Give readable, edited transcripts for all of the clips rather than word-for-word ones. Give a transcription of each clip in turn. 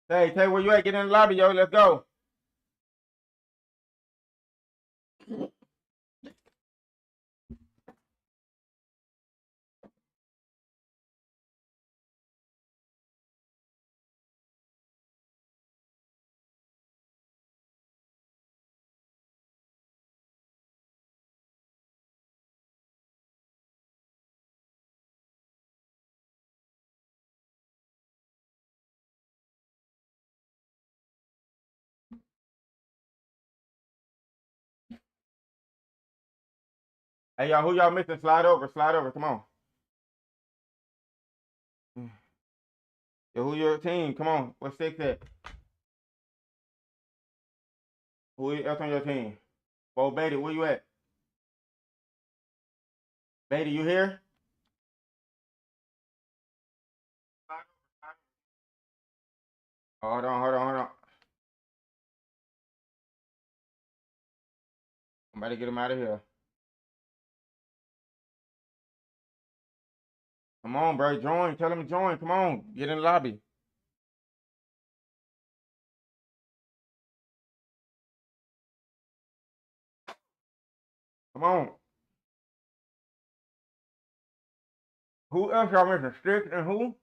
Tay, where you at? Get in the lobby, yo. Let's go. Hey, y'all, who y'all missing? Slide over. Come on. Yo, who your team? Come on. What's 6 at? Who else on your team? Bo Beatty, where you at? Beatty, you here? Oh, hold on. I'm about to get him out of here. Come on, bro. Join. Tell him to join. Come on. Get in the lobby. Come on. Who else y'all missing? Sticks and who?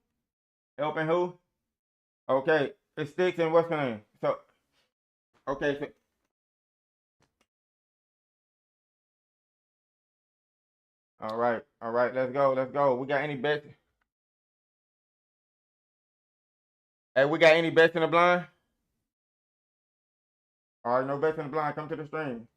Helping who? Okay. It's Sticks and what's her name? So, okay. So, all right. Let's go. We got any bets? Hey, we got any bets in the blind? All right, no bets in the blind. Come to the stream.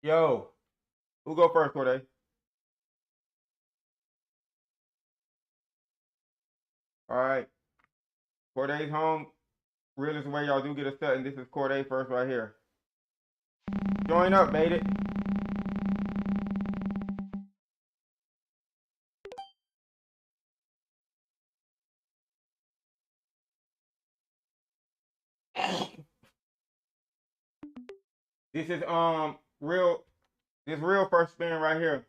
Yo, who go first, Corday? All right. Corday's home. Real is the way y'all do get a set, and this is Corday first right here. Join up, bait it. This is real. This real first spin right here.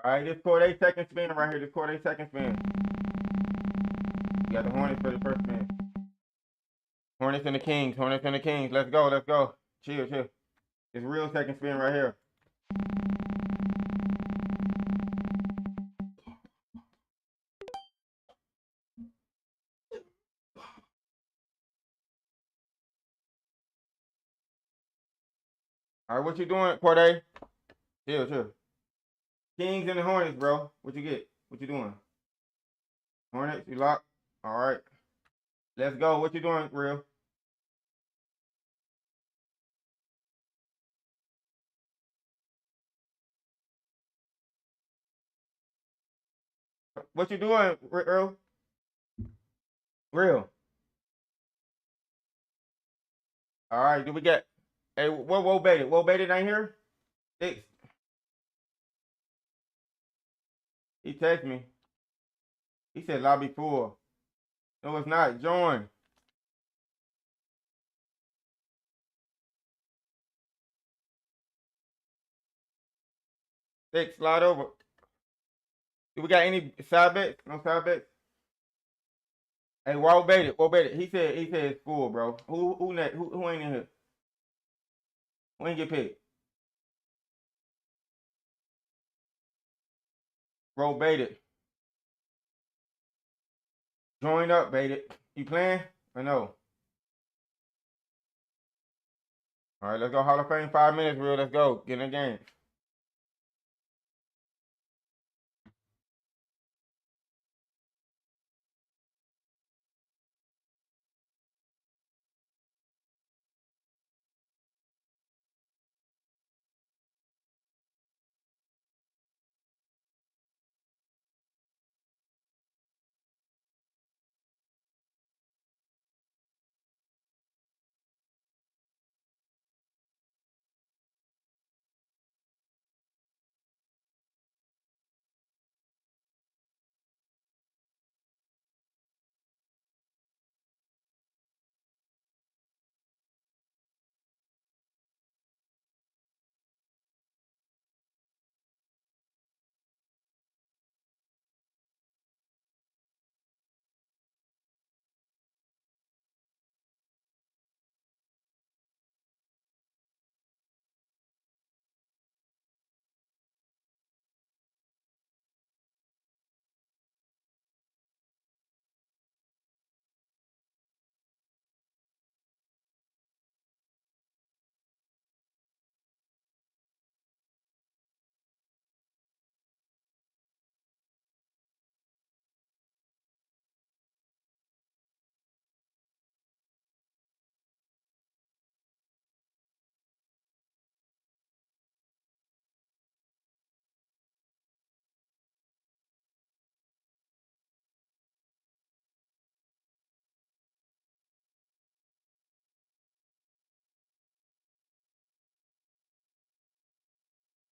All right, this Corday second spin right here. This Corday second spin. You got the Hornets for the first spin. Hornets and the Kings. Let's go. Chill. It's real second spin right here. All right, what you doing, Corday? Chill. Kings and the Hornets, bro. What you get? What you doing? Hornets, you lock? All right. Let's go. What you doing, real? What you doing, Earl? Real. All right, do we get? Hey, whoa, baited. Whoa, baited ain't here? 6. He texted me. He said lobby full. No, it's not. Join. 6, slide over. Do we got any side bets? No side bets? Hey, whoa, baited. He said it's full, bro. Who next? Who ain't in here? Who ain't get picked? Bro, baited. Join up, baited. You playing or no? All right, let's go Hall of Fame 5 minutes, real. Let's go. Get in the game.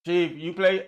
Chief, you play?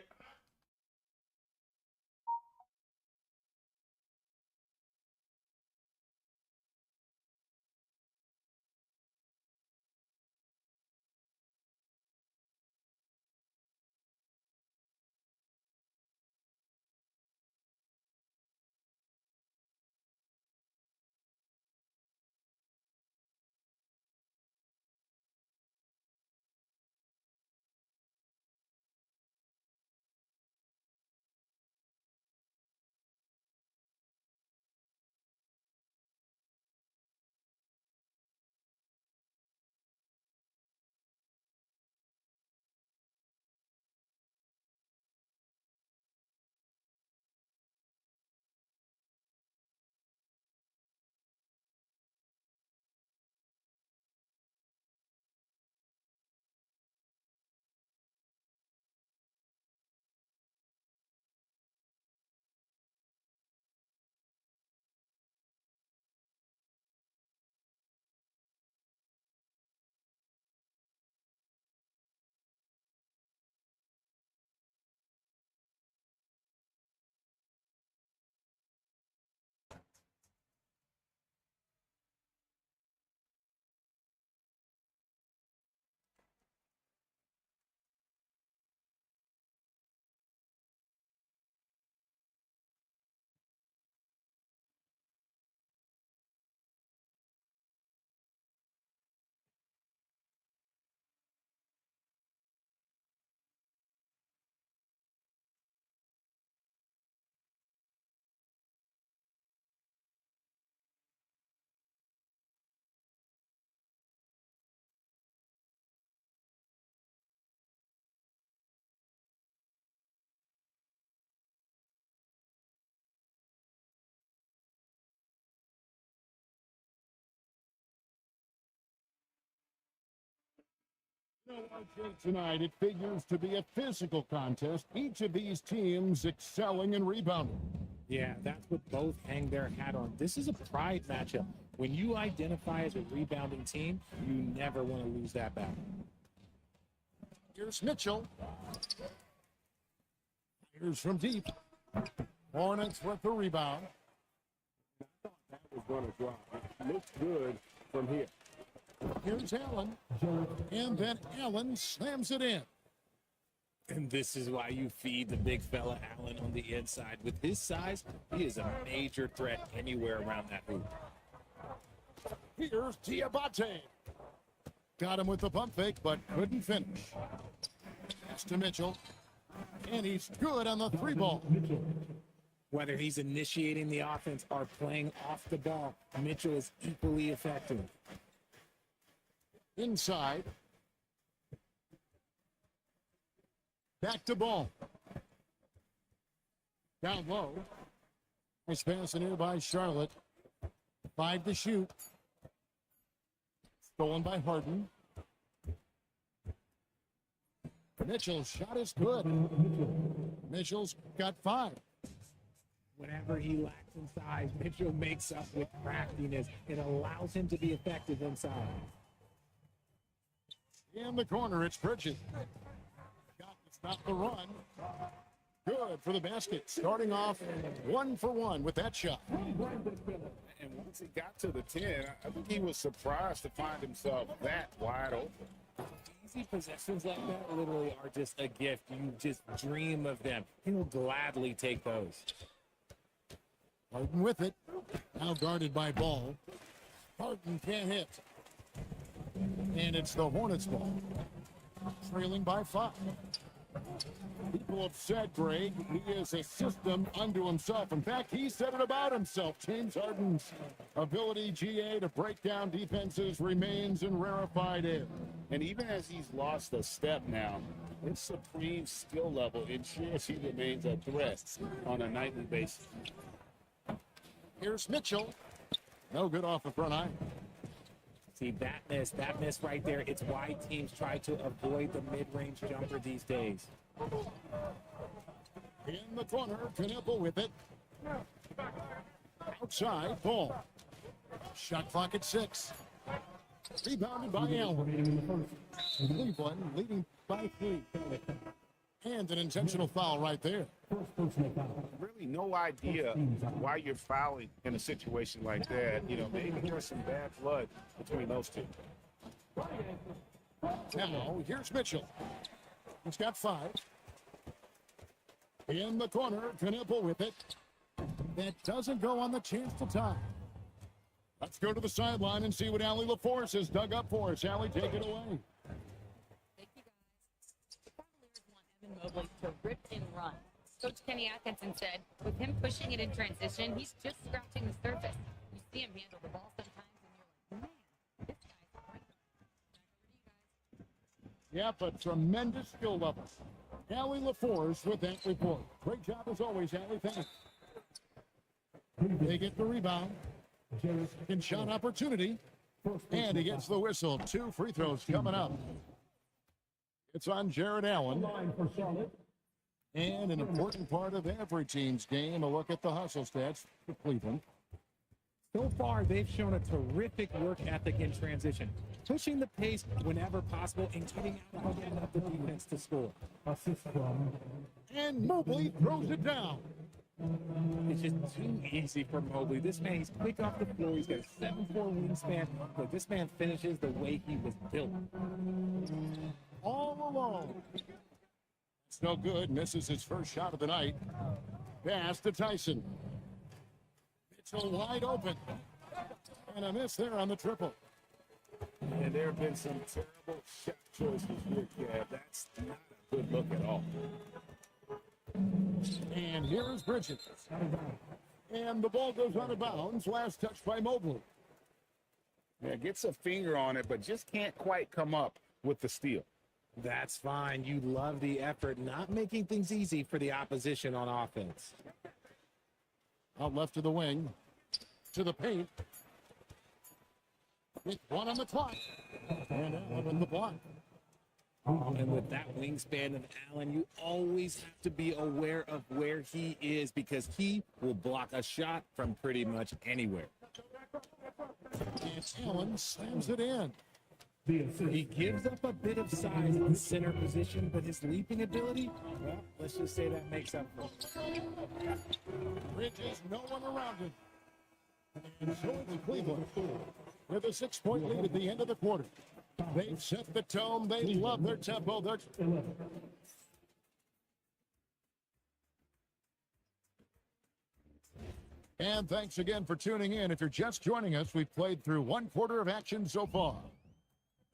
Tonight, it figures to be a physical contest. Each of these teams excelling in rebounding. Yeah, that's what both hang their hat on. This is a pride matchup. When you identify as a rebounding team, you never want to lose that battle. Here's Mitchell. Here's from deep. Hornets with the rebound. I thought that was going to drop. It looks good from here. Here's Allen. And then Allen slams it in. And this is why you feed the big fella Allen on the inside. With his size, he is a major threat anywhere around that hoop. Here's Diabate. Got him with the pump fake, but couldn't finish. Pass to Mitchell. And he's good on the three ball. Whether he's initiating the offense or playing off the ball, Mitchell is equally effective. Inside. Back to ball. Down low. Nice pass in here by Charlotte. 5 to shoot. Stolen by Harden. Mitchell's shot is good. Mitchell's got 5. Whenever he lacks in size, Mitchell makes up with craftiness. It allows him to be effective inside. In the corner, it's Bridges. Got to stop the run. Good for the basket. Starting off 1 for 1 with that shot. And once he got to the 10, I think he was surprised to find himself that wide open. Easy possessions like that literally are just a gift. You just dream of them. He'll gladly take those. Harden with it. Now guarded by Ball. Harden can't hit. And it's the Hornets ball. Trailing by 5. People have said, Greg, he is a system unto himself. In fact, he said it about himself. James Harden's ability, GA, to break down defenses remains in rarefied air. And even as he's lost a step now, his supreme skill level ensures he remains a threat on a nightly basis. Here's Mitchell. No good off the front eye. See, that miss right there, it's why teams try to avoid the mid-range jumper these days. In the corner, Knuppel with it. Outside, Ball. Shot clock at 6. Rebounded by Allen. Cleveland leading by 3. And an intentional foul right there. Really no idea why you're fouling in a situation like that. You know, maybe there's some bad blood between those two. Now, here's Mitchell. He's got 5. In the corner, Knipple with it. That doesn't go on the chance to tie. Let's go to the sideline and see what Allie LaForce has dug up for us. Allie, take it away. Thank you, guys. The Cavaliers want Evan Mobley to rip and run. Coach Kenny Atkinson said, with him pushing it in transition, he's just scratching the surface. You see him handle the ball sometimes, and you're like, man, this guy's right. Yep, a tremendous skill level. Allie LaForce with that report. Great job as always, Allie. Thanks. They get the rebound. Second shot opportunity. And he gets the whistle. 2 free throws coming up. It's on Jared Allen. And an important part of every team's game, a look at the hustle stats for Cleveland. So far, they've shown a terrific work ethic in transition, pushing the pace whenever possible and getting out of the defense to score. And Mobley throws it down. It's just too easy for Mobley. This man, he's quick off the floor. He's got a 7'4" wingspan, but this man finishes the way he was built. All alone. It's no good. Misses his first shot of the night. Pass to Tyson. Mitchell wide open. And a miss there on the triple. And there have been some terrible shot choices here, Gav. That's not a good look at all. And here is Bridges. And the ball goes out of bounds. Last touch by Mobley. Yeah, gets a finger on it, but just can't quite come up with the steal. That's fine. You love the effort, not making things easy for the opposition on offense. Out left to the wing. To the paint. With 1 on the clock. And Allen with the block. And with that wingspan of Allen, you always have to be aware of where he is because he will block a shot from pretty much anywhere. And Allen slams it in. He gives up a bit of size in center position, but his leaping ability, well, let's just say that makes up for it. Bridges, no one around him. And so is Cleveland with a 6-point lead at the end of the quarter. They've set the tone. They love their tempo. And thanks again for tuning in. If you're just joining us, we've played through 1 quarter of action so far.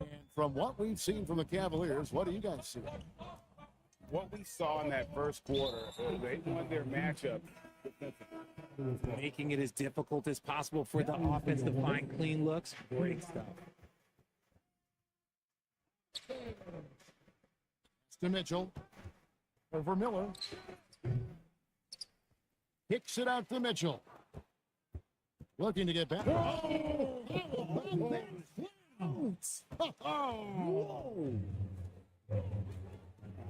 And from what we've seen from the Cavaliers, what do you guys see? What we saw in that first quarter, they won their matchup. Making it as difficult as possible for the offense to find clean looks. Great stuff. To Mitchell. Over Miller. Kicks it out to Mitchell. Looking to get back. Oh!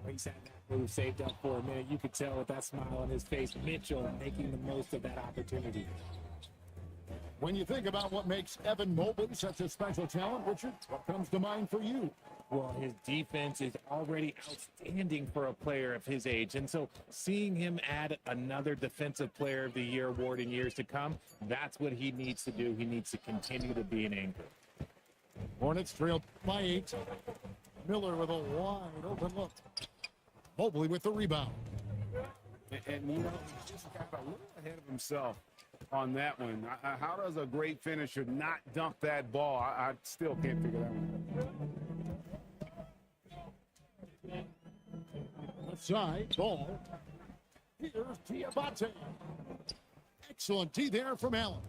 He's had that move saved up for a minute. You could tell with that smile on his face. Mitchell making the most of that opportunity. When you think about what makes Evan Mobley such a special talent, Richard, what comes to mind for you? Well, his defense is already outstanding for a player of his age. And so seeing him add another Defensive Player of the Year award in years to come, that's what he needs to do. He needs to continue to be an anchor. Hornets trailed by 8. Miller with a wide open look. Mobley with the rebound. And you know, he just got a little ahead of himself on that one. How does a great finisher not dunk that ball? I still can't figure that one out. Left side, ball. Here's Diabate. Excellent D there from Allen.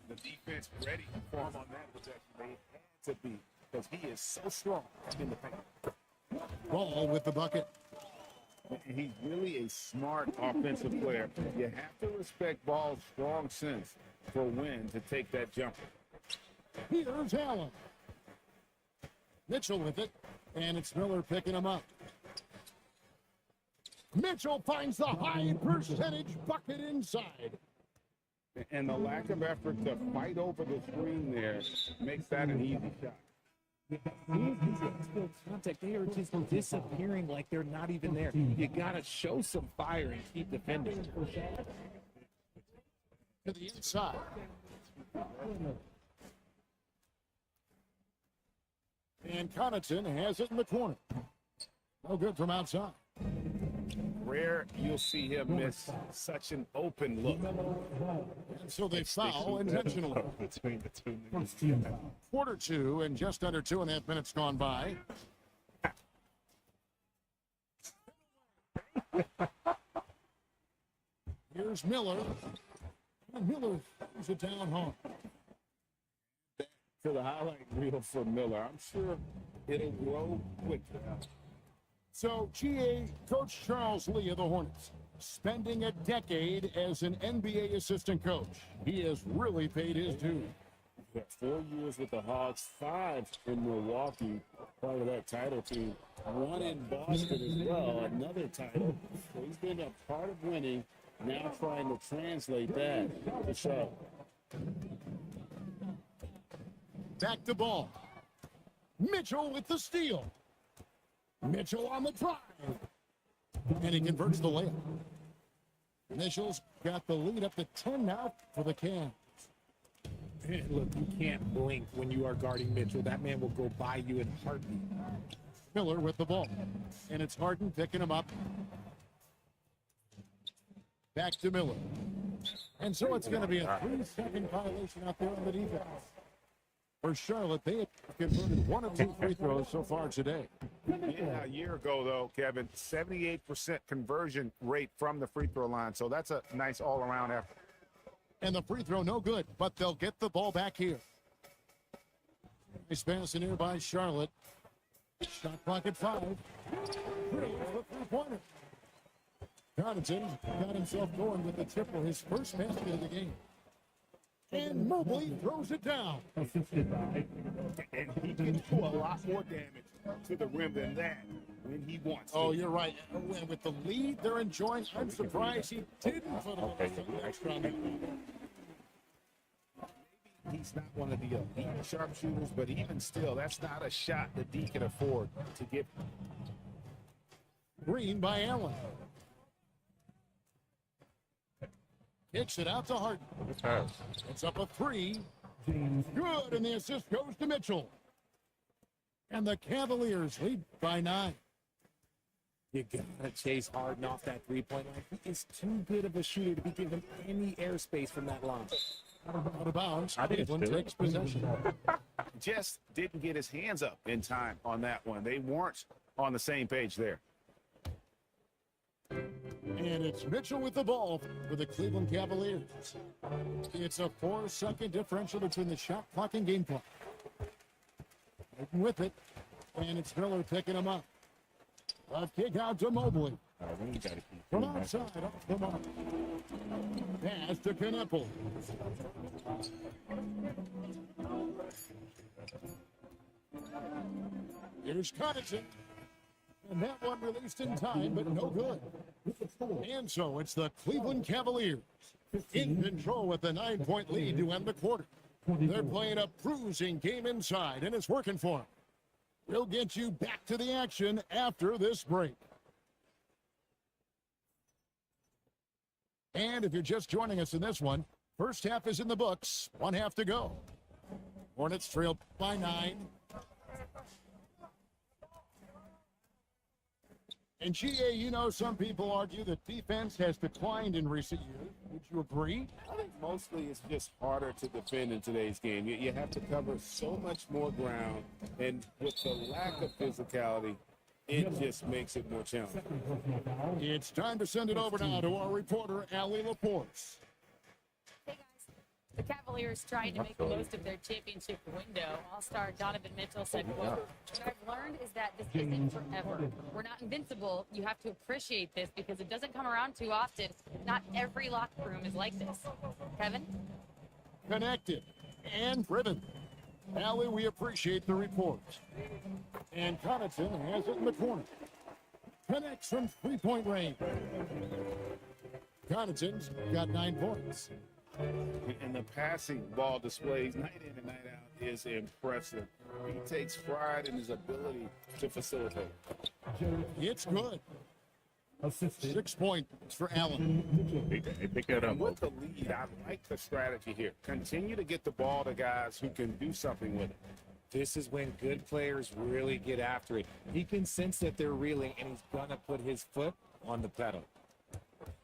The defense ready for him on that possession. They had to be because he is so strong in the paint. Ball with the bucket. He's really a smart offensive player. You have to respect Ball's strong sense for when to take that jumper. Here's Allen. Mitchell with it, and it's Miller picking him up. Mitchell finds the high percentage bucket inside. And the lack of effort to fight over the screen there makes that an easy shot. Still contact. They are just disappearing like they're not even there. You got to show some fire and keep defending. To the inside. And Connaughton has it in the corner. No good from outside. Rare you'll see him miss such an open look. And so they foul intentionally. Between the two. Quarter two and just under 2.5 minutes gone by. Here's Miller. And Miller throws it down home. To the highlight reel for Miller. I'm sure it'll grow quickly. So, GA Coach Charles Lee of the Hornets, spending a decade as an NBA assistant coach. He has really paid his dues. 4 years with the Hawks, 5 in Milwaukee, part of that title team. 1 in Boston as well, another title. So he's been a part of winning, now trying to translate that to Charlotte. Back to ball. Mitchell with the steal. Mitchell on the drive. And he converts the layup. Mitchell's got the lead up to 10 now for the Cavs. Look, you can't blink when you are guarding Mitchell. That man will go by you in a heartbeat. Miller with the ball. And it's Harden picking him up. Back to Miller. And so it's going to be a 3-second violation out there on the defense. For Charlotte, they have converted 1 of 2 free throws so far today. Yeah, a year ago, though, Kevin, 78% conversion rate from the free throw line. So that's a nice all-around effort. And the free throw no good, but they'll get the ball back here. Nice pass in here by Charlotte. Shot clock at 5. Three-pointer. Connaughton got himself going with the triple, his first basket of the game. And Mobley throws it down. And he can do a lot more damage to the rim than that when he wants to. Oh, you're right. And with the lead they're enjoying, I'm surprised he didn't put a little something extra on that. He's not one of the elite sharpshooters, but even still, that's not a shot that D can afford to give. Green by Allen. Kicks it out to Harden. It's up a 3. Good, and the assist goes to Mitchell. And the Cavaliers lead by 9. You gotta chase Harden off that three-point line. He is too good of a shooter to be given any airspace from that line. Out of bounds. Cleveland takes possession. Just didn't get his hands up in time on that one. They weren't on the same page there. And it's Mitchell with the ball for the Cleveland Cavaliers. It's a 4-second differential between the shot clock and game clock. With it, and it's Miller picking him up. A kick out to Mobley. From outside, off the mark. Pass to Knuppel. Here's Connaughton. And that one released in time, but no good. And so it's the Cleveland Cavaliers in control with the 9-point lead to end the quarter. They're playing a bruising game inside, and it's working for them. We'll get you back to the action after this break. And if you're just joining us in this one, first half is in the books, 1 half to go. Hornets trail by 9. And GA, you know, some people argue that defense has declined in recent years. Would you agree? I think mostly it's just harder to defend in today's game. You have to cover so much more ground, and with the lack of physicality, it just makes it more challenging. It's time to send it over now to our reporter, Allie Laporte. Hey guys, the Cavaliers tried to make the most of their championship window. All-star Donovan Mitchell said, quote, "What I've learned is that this isn't forever. We're not invincible. You have to appreciate this because it doesn't come around too often. Not every locker room is like this." Kevin? Connected and driven. Allie, we appreciate the report. And Connaughton has it in the corner. Connects from three-point range. Connaughton's got 9 points. And the passing ball displays night in and night out is impressive. He takes pride in his ability to facilitate. It's good. 6 points for Allen. They pick that up. With the lead, I like the strategy here. Continue to get the ball to guys who can do something with it. This is when good players really get after it. He can sense that they're reeling, and he's going to put his foot on the pedal.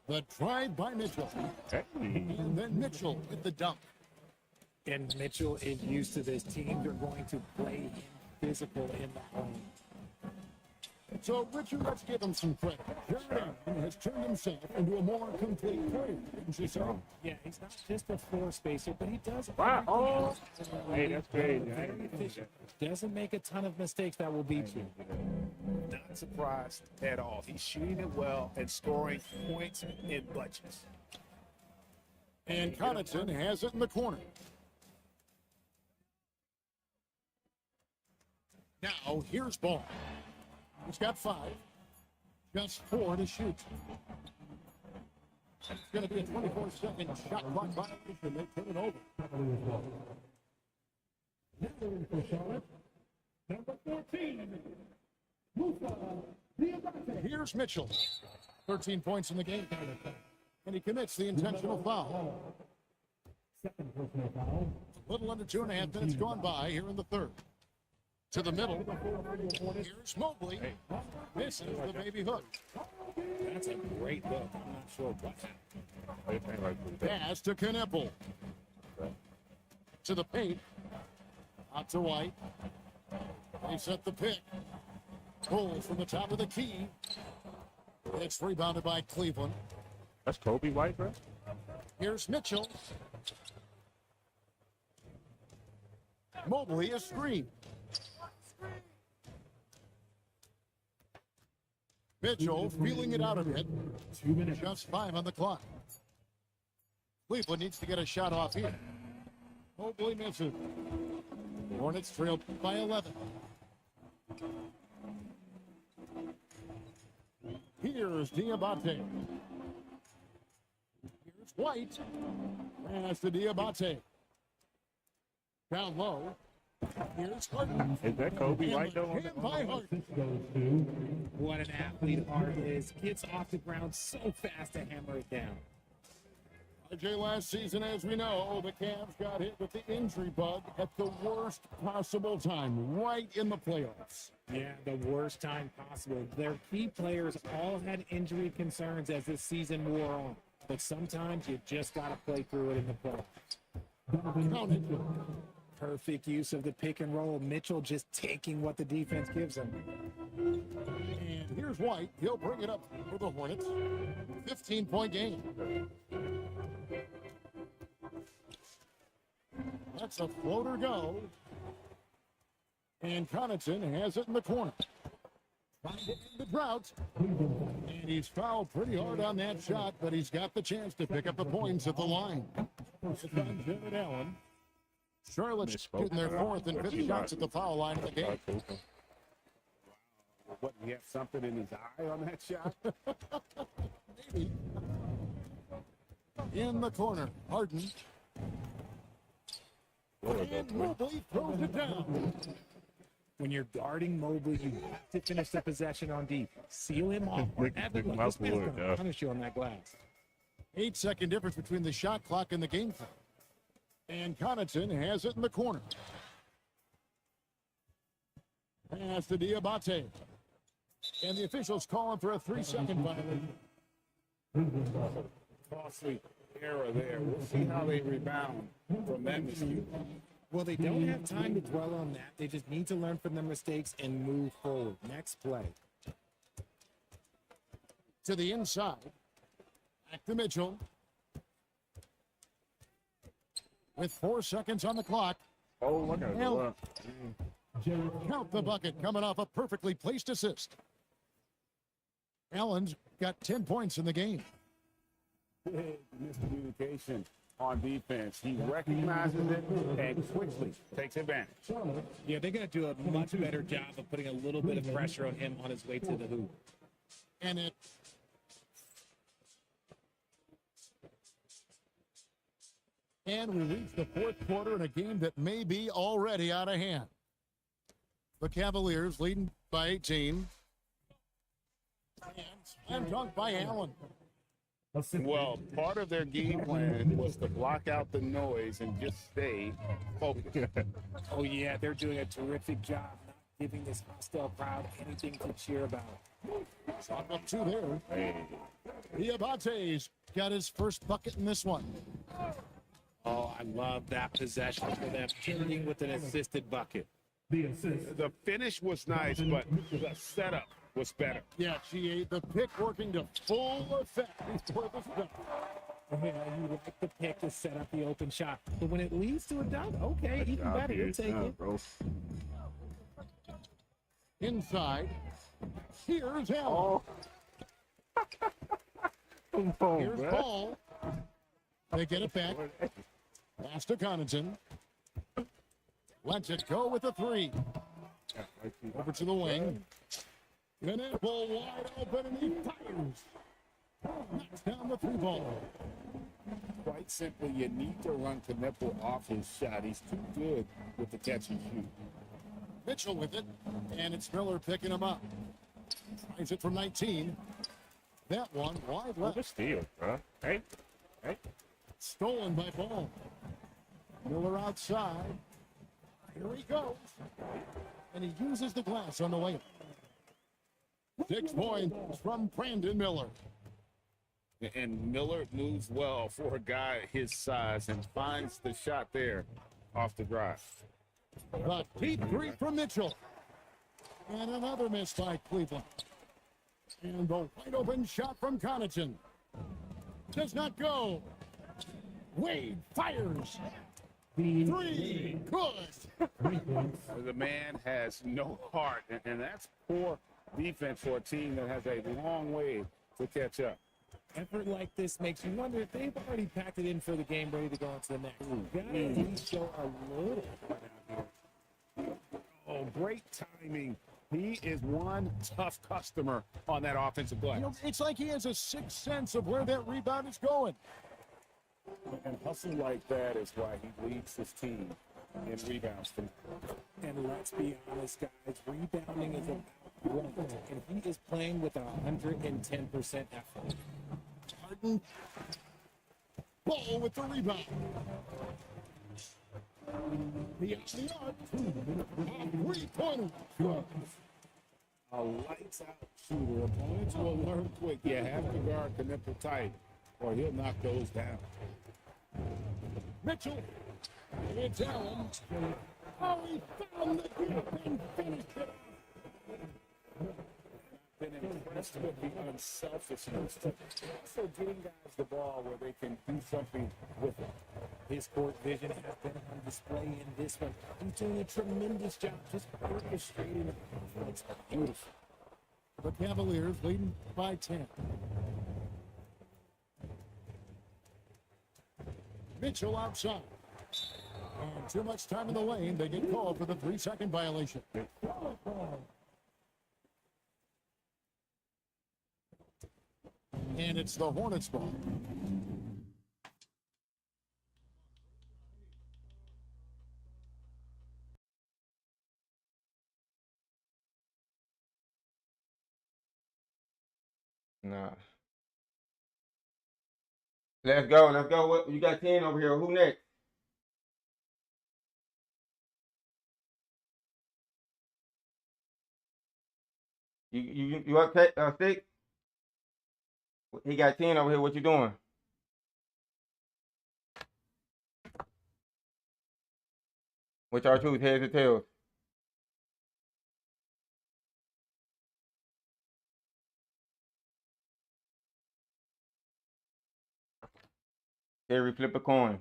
The drive by Mitchell. Hey. And then Mitchell with the dunk. And Mitchell is used to this. Teams are going to play him physical in the home. So, Richard, let's give him some credit. Jared Allen has turned himself into a more complete player, didn't you say? Yeah, he's not just a floor spacer, but he does. Wow. Oh. Hey, that's crazy. Very efficient. Doesn't make a ton of mistakes that will beat you. Not surprised at all. He's shooting it well and scoring points in bunches. And Connaughton has it in the corner. Now, here's Ball. He's got 5. Just 4 to shoot. It's going to be a 24-second shot clock violation. They turn it over. Number 14. Here's Mitchell. 13 points in the game. And he commits the intentional foul. Second personal foul. A little under 2.5 minutes gone by here in the third. To the middle. Here's Mobley. Misses the baby hook. That's a great look. I'm not sure what happened. Pass to Knipple. To the paint. Out to White. They set the pick. Pulls from the top of the key. It's rebounded by Cleveland. That's Kobe White, bro. Here's Mitchell. Mobley a screen. Mitchell feeling it out a bit. 2 minutes. Just 5 on the clock. Cleveland needs to get a shot off here. Mobley misses. Hornets trailed by 11. Here's Diabate. Here's White. Pass to Diabate. Down low. Here's Harden. Is that Kobe White though? Hit by Harden. This goes to What an athlete Harden is. Gets off the ground so fast to hammer it down. RJ, last season, as we know, the Cavs got hit with the injury bug at the worst possible time, right in the playoffs. Yeah, the worst time possible. Their key players all had injury concerns as this season wore on. But sometimes you just got to play through it in the playoffs. Count it. Perfect use of the pick and roll. Mitchell just taking what the defense gives him. And here's White. He'll bring it up for the Hornets. 15-point game. That's a floater go. And Connaughton has it in the corner. Trying to end the drought. And he's fouled pretty hard on that shot, but he's got the chance to pick up the points at the line. It's on Jared Allen. Charlotte's shooting their 4th and 5th shots at the foul line of the game. What, he had something in his eye on that shot? Maybe. In the corner, Harden. And Mobley throws it down. When you're guarding Mobley, you have to finish the possession on D. Seal him off. Look This my man's boy, going to dog. punish you on that glass. 8-second difference between the shot clock and the game clock. And Connaughton has it in the corner. Pass to Diabate. And the officials calling for a 3-second violation. Costly error there. We'll see how they rebound from that mistake. Well, they don't have time to dwell on that. They just need to learn from their mistakes and move forward. Next play. To the inside. Back to Mitchell. With 4 seconds on the clock. Oh, look at Allen. that. Count the bucket coming off a perfectly placed assist. Allen's got 10 points in the game. Big miscommunication on defense. He recognizes it and quickly takes advantage. Yeah, they're going to do a much better job of putting a little bit of pressure on him on his way to the hoop. And it and we reach the 4th quarter in a game that may be already out of hand. The Cavaliers leading by 18. And dunked by Allen. Well, part of their game plan was to block out the noise and just stay focused. Oh, yeah, they're doing a terrific job not giving this hostile crowd anything to cheer about. Shot up two there. Diabate's got his first bucket in this one. Oh, I love that possession for them, ending with an assisted bucket. The assist. The finish was nice, but the setup was better. Yeah, GA, the pick working to full effect before the stop. Yeah, you like the pick to set up the open shot. But when it leads to a dunk, okay, even better. You'll take it. Bro. Inside. Here's Allen. Here's Ball. They get it back. Pass to Connaughton. Lets it go with a three. Over to the wing. Ball wide open and he fires. Knocks down the three ball. Quite simply, you need to run Knipple off his shot. He's too good with the catch and shoot. Mitchell with it. And it's Miller picking him up. Tries it from 19. That one wide What a left. steal, bro. Hey. Stolen by Ball. Miller outside. Here he goes. And he uses the glass on the way. 6 points from Brandon Miller. And Miller moves well for a guy his size and finds the shot there off the drive. The deep three from Mitchell. And another miss by Cleveland. And the wide open shot from Connaughton. Does not go. Wade fires. Three. Good. 3 points. The man has no heart, and that's poor defense for a team that has a long way to catch up. Effort like this makes you wonder if they've already packed it in for the game, ready to go into the next. Gotta at least show a little heart out here. Oh, great timing. He is one tough customer on that offensive glass. You know, it's like he has a sixth sense of where that rebound is going. And hustle like that is why he leads his team in rebounds. And let's be honest, guys, rebounding is a want, and he is playing with 110% effort. Harden. Ball with the rebound. The three-pointer. A lights out shooter. Opponents will learn quick. You have to guard the nipple tight, or he'll knock those down. Mitchell. It's Allen. Oh, he found the gap and finished it. Been impressed with the unselfishness. Also getting guys the ball where they can do something with it. His court vision has been on display in this one. He's doing a tremendous job just orchestrating the offense. Beautiful. The Cavaliers leading by 10. Mitchell outside. And too much time in the lane. They get called for the 3-second violation. And it's the Hornets ball. Nah. Let's go. Let's go. What you got 10 over here? Who next? You up, Stick? He got 10 over here. What you doing? Which are truth, heads or tails? Terry, flip a coin.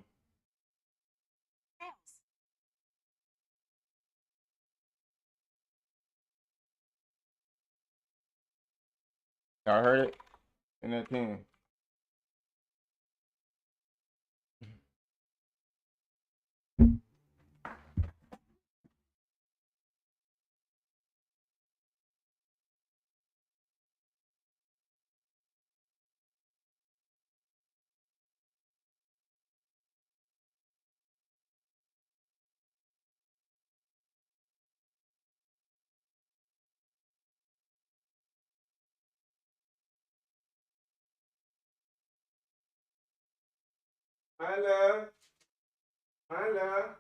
I heard it in that 10. My love. My love.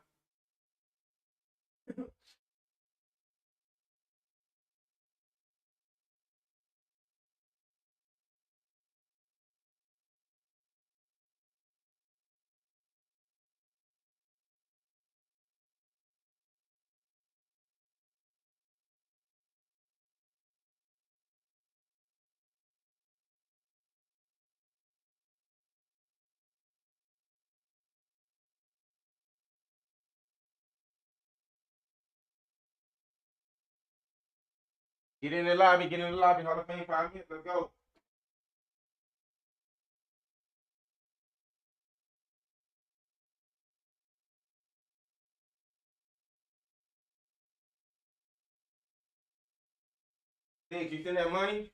Get in the lobby. Get in the lobby. Hall of Fame 5 minutes. Let's go. Think you send that money?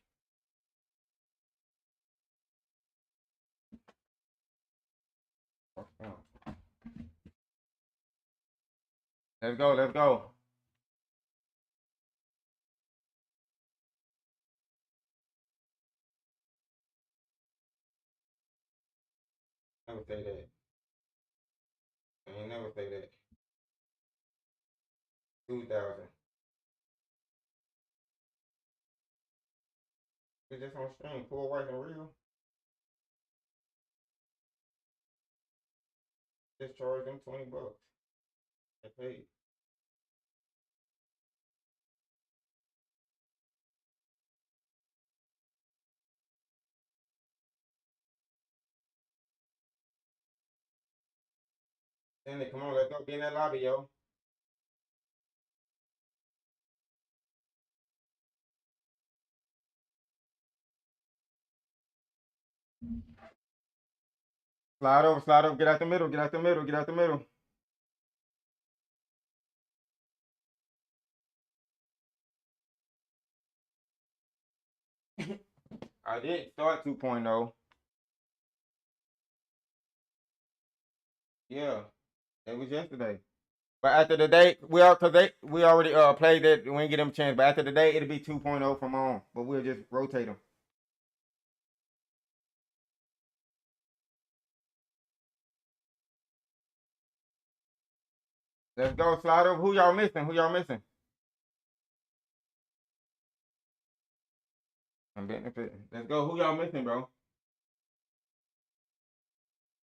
Let's go. Let's go. Never say that. I ain't never say that. 2,000. It's just on stream. Full white and real. Just charge them $20. They paid. Then they come on. Let's go. Get in that lobby, yo. Slide over. Slide over. Get out the middle. Get out the middle. Get out the middle. I did start 2.0. Yeah, it was yesterday. But after the day, we already played it. We didn't get them a chance. But after the day, it'll be 2.0 from on. But we'll just rotate them. Let's go, slide over. Who y'all missing? Who y'all missing? I'm betting if it. Let's go. Who y'all missing, bro?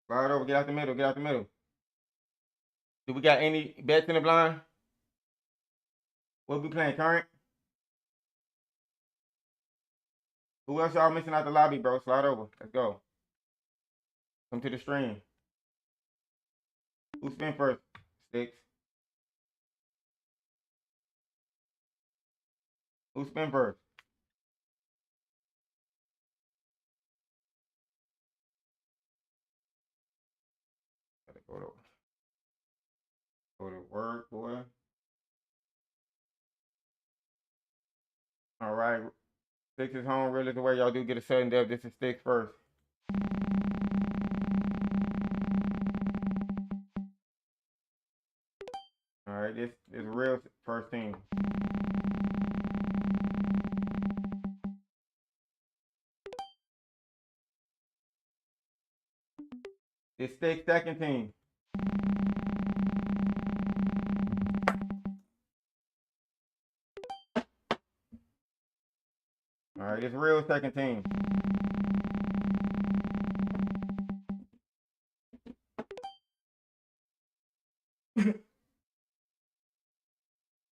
Slide over. Get out the middle. Get out the middle. Do we got any bets in the blind? What we playing current? Who else y'all missing out the lobby, bro? Slide over. Let's go. Come to the stream. Who spin first? Sticks. Who spin first? Gotta go to work, boy. All right. Sticks is home. Real is the way y'all do get a sudden death. This is Sticks first. All right. This is real first team. It's Sticks second team. All right. It's real second team.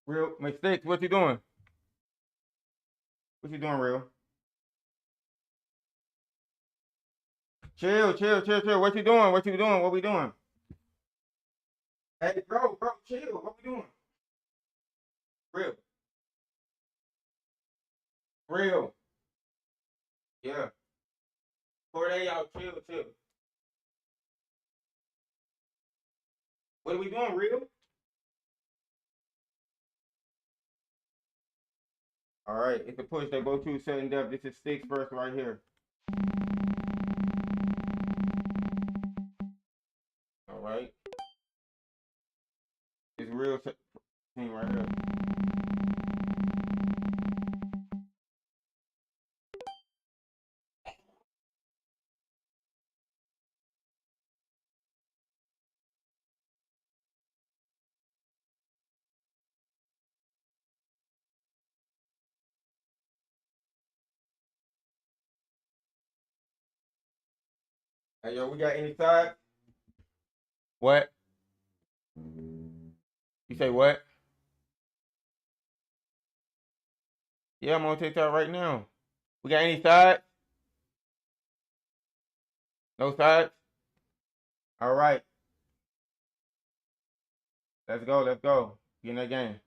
Real mistakes. What you doing? What you doing, real? Chill, chill, chill, chill. What you doing? What you doing? What we doing? Hey, bro, chill. What we doing? Real. Real. Yeah. For that, y'all chill, chill. What are we doing, real? All right. It's a push. They go to sudden death. This is Sticks first right here. All right. It's real team right here. Hey, yo, we got any sides? What? You say what? Yeah, I'm on TikTok right now. We got any sides? No sides? All right. Let's go. Let's go. Get in that game.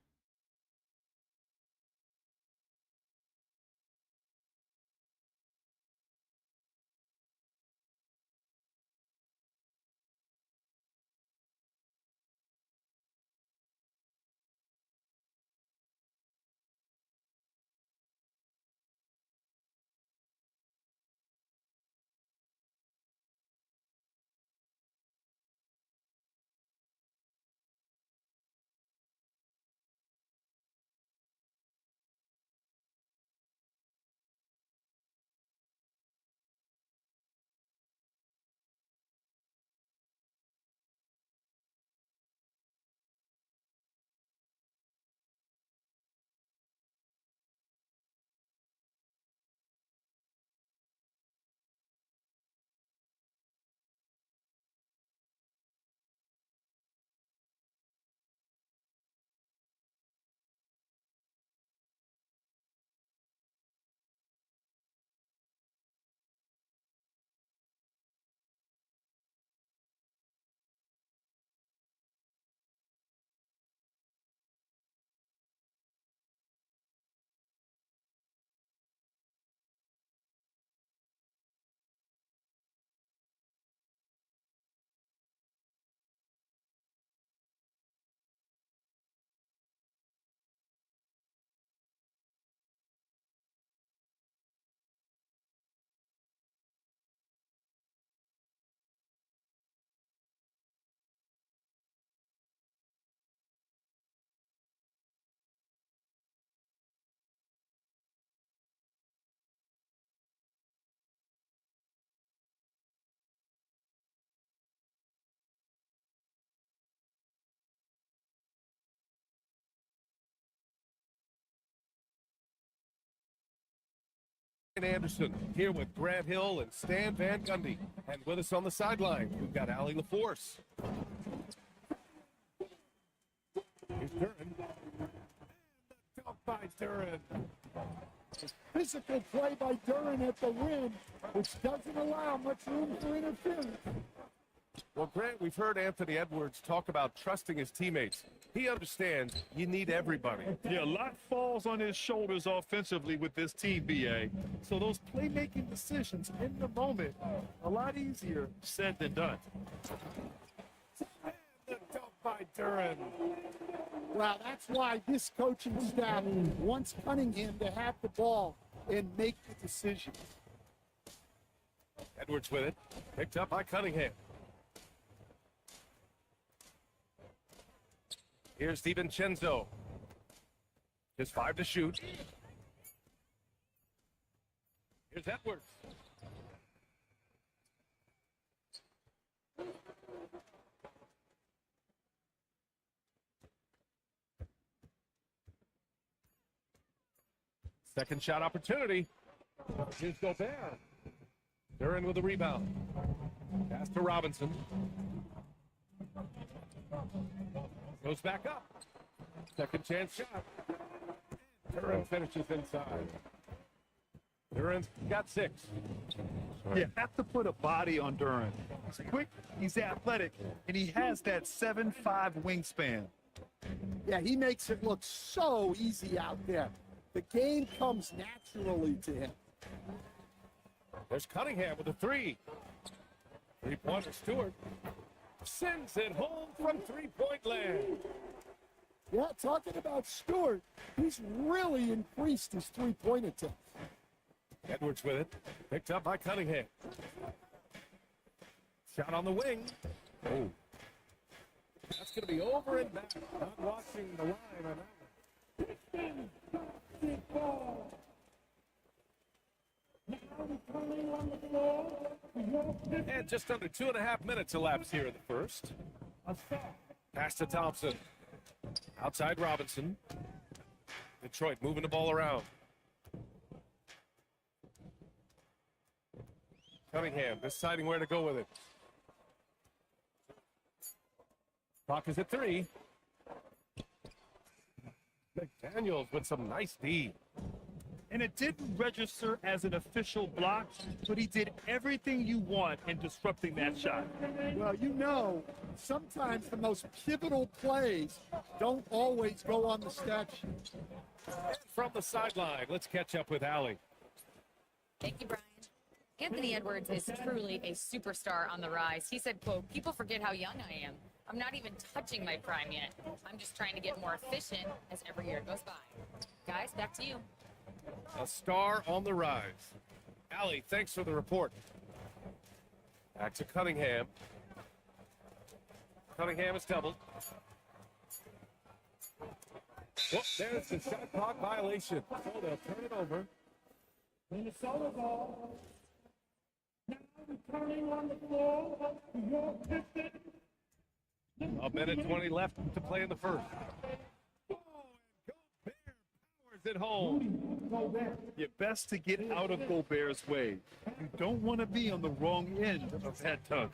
Anderson here with Grant Hill and Stan Van Gundy. And with us on the sideline, we've got Allie LaForce. Here's Duran. Dunk by Duran. Physical play by Duran at the rim, which doesn't allow much room for interference. Well, Grant, we've heard Anthony Edwards talk about trusting his teammates. He understands you need everybody. Yeah, a lot falls on his shoulders offensively with this team, BA. So those playmaking decisions in the moment, a lot easier said than done. And the dunk by Duran. Well, that's why this coaching staff wants Cunningham to have the ball and make the decision. Edwards with it. Picked up by Cunningham. Here's DiVincenzo. Just 5 to shoot. Here's Edwards. Second shot opportunity. Here's Gobert. Duran with a rebound. Pass to Robinson. Goes back up. Second chance shot. Duran finishes inside. Duran's got 6. You have to put a body on Duran. He's quick, he's athletic, and he has that 7'5" wingspan. Yeah, he makes it look so easy out there. The game comes naturally to him. There's Cunningham with a 3. 3-pointer Stewart. Sends it home from 3-point land. Yeah, talking about Stewart, he's really increased his three-point attempt. Edwards with it. Picked up by Cunningham. Shot on the wing. Oh. That's going to be over and back. Not watching the line on that one. And just under 2.5 minutes elapsed here in the first. Pass to Thompson. Outside Robinson. Detroit moving the ball around. Cunningham deciding where to go with it. Clock is at 3. McDaniels with some nice D. And it didn't register as an official block, but he did everything you want in disrupting that shot. Well, you know, sometimes the most pivotal plays don't always go on the stat sheet. From the sideline, let's catch up with Allie. Thank you, Brian. Anthony Edwards is truly a superstar on the rise. He said, quote, "People forget how young I am. I'm not even touching my prime yet. I'm just trying to get more efficient as every year goes by." Guys, back to you. A star on the rise. Allie, thanks for the report. Back to Cunningham. Cunningham is doubled. Whoop, there's the shot clock violation. So they'll turn it over. Minnesota ball. Now returning on the floor. Your Pistons. A minute 20 left to play in the first. Oh, and Gobert powers it home. You're best to get out of Gobert's way. You don't want to be on the wrong end of that tug.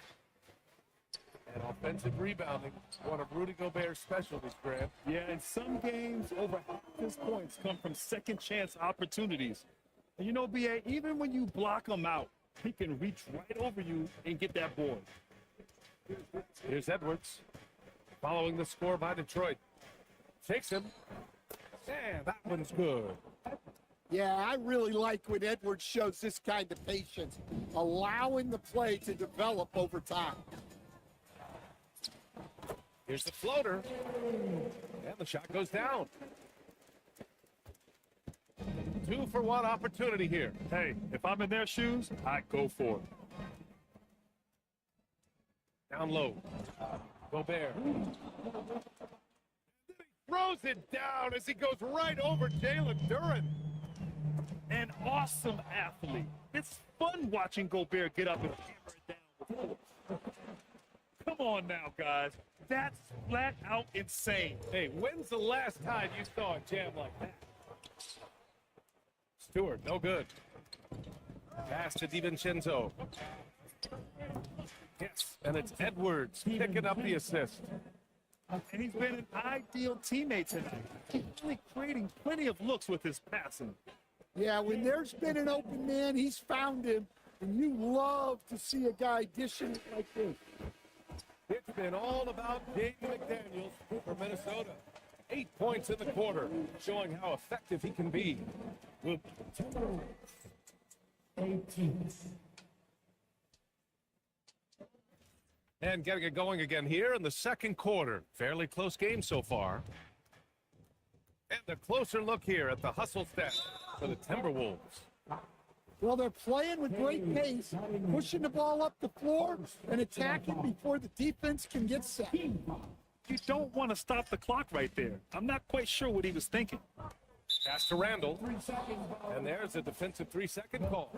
And offensive rebounding, one of Rudy Gobert's specialties, Grant. Yeah, in some games, over half his points come from second chance opportunities. And you know, BA, even when you block him out, he can reach right over you and get that board. Here's Edwards, following the score by Detroit. Takes him. Yeah, that one's good. Yeah, I really like when Edwards shows this kind of patience, allowing the play to develop over time. Here's the floater. And the shot goes down. 2-for-1 opportunity here. Hey, if I'm in their shoes, I'd go for it. Down low. Gobert. Throws it down as he goes right over Jalen Duren. An awesome athlete. It's fun watching Gobert get up and hammer it down. Come on now, guys. That's flat out insane. Hey, when's the last time you saw a jam like that? Stewart, no good. Pass to DiVincenzo. Yes, and it's Edwards picking up the assist. And he's been an ideal teammate tonight. He's really creating plenty of looks with his passing. Yeah, when there's been an open man, he's found him, and you love to see a guy dishing it like this. It's been all about Dave McDaniels for Minnesota. 8 points in the quarter, showing how effective he can be. 18. And getting it going again here in the second quarter. Fairly close game so far. And a closer look here at the hustle stats for the Timberwolves. Well, they're playing with great pace, pushing the ball up the floor and attacking before the defense can get set. You don't want to stop the clock right there. I'm not quite sure what he was thinking. Pass to Randall. And there's a defensive 3-second call.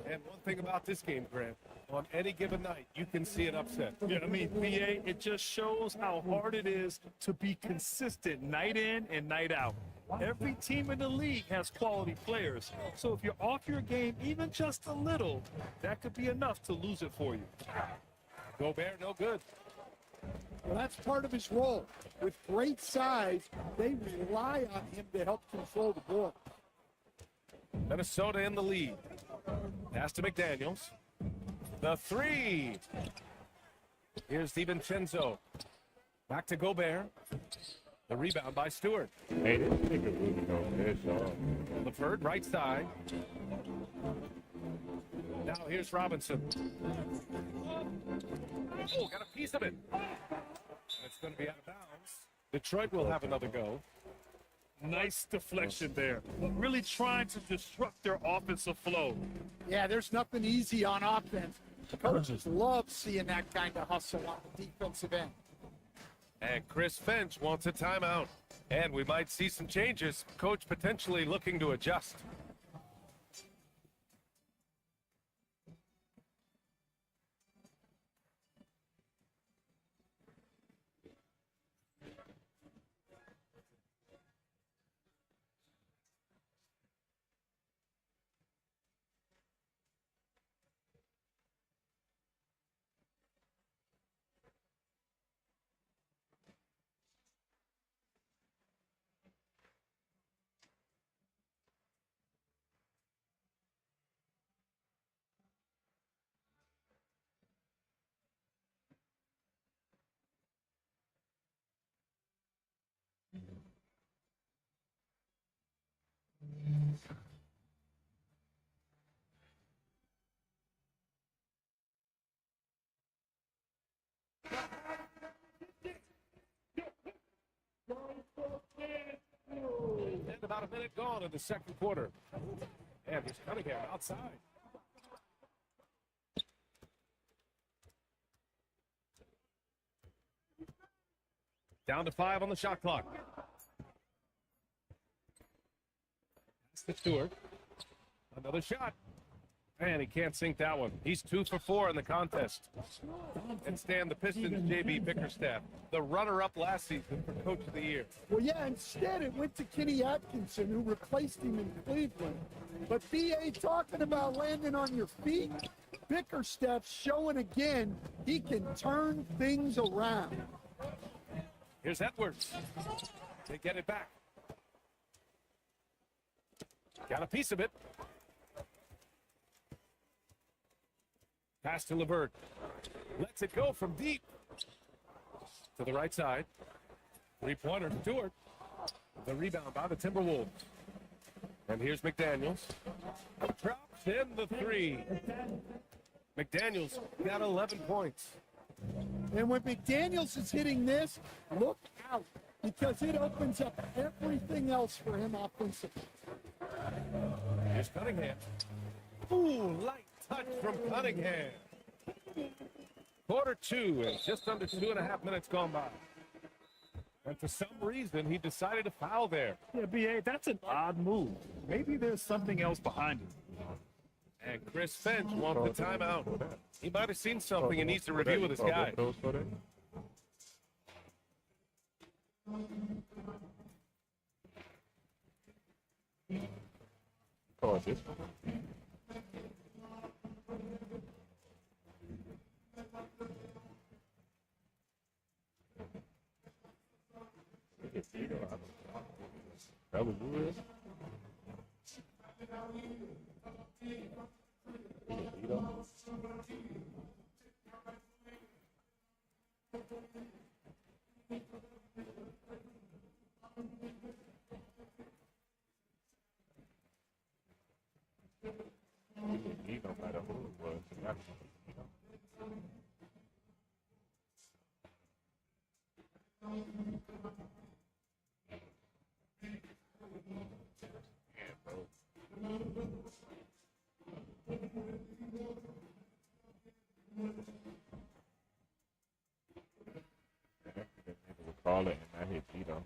And one thing about this game, Grant, on any given night, you can see an upset. Yeah, I mean, BA, it just shows how hard it is to be consistent night in and night out. Every team in the league has quality players. So if you're off your game even just a little, that could be enough to lose it for you. Gobert, no good. Well, that's part of his role. With great size, they rely on him to help control the ball. Minnesota in the lead. Pass to McDaniels. The 3. Here's DiVincenzo. Back to Gobert. The rebound by Stewart. Hey, this nigga really don't piss off. LeVert, right side. Now here's Robinson. Oh, got a piece of it. It's going to be out of bounds. Detroit will have another go. Nice deflection there. Really trying to disrupt their offensive flow. Yeah, there's nothing easy on offense. Coaches love seeing that kind of hustle on the defensive end. And Chris Finch wants a timeout. And we might see some changes. Coach potentially looking to adjust. And about a minute gone in the second quarter. And he's Cunningham outside. Down to 5 on the shot clock. That's the Stewart. Another shot. And he can't sink that one. He's 2 for 4 in the contest. And Stan, the Pistons' J.B. Bickerstaff, the runner-up last season for Coach of the Year. Well, yeah, instead it went to Kenny Atkinson, who replaced him in Cleveland. But B.A. talking about landing on your feet, Bickerstaff's showing again he can turn things around. Here's Edwards. They get it back. Got a piece of it. Pass to LeVert. Lets it go from deep. To the right side. Three-pointer, Stewart. The rebound by the Timberwolves. And here's McDaniels. Drops in the 3. McDaniels got 11 points. And when McDaniels is hitting this, look out, because it opens up everything else for him offensively. Here's Cunningham. Ooh, light touch from Cunningham. Quarter 2 and just under 2.5 minutes gone by. And for some reason, he decided to foul there. Yeah, B.A., that's an odd move. Maybe there's something else behind it. And Chris Finch wants the timeout. He might have seen something and needs to review with his guy. Oh, this one? That was good. He don't matter who it was. Yeah, bro. Call it and I hit Gino.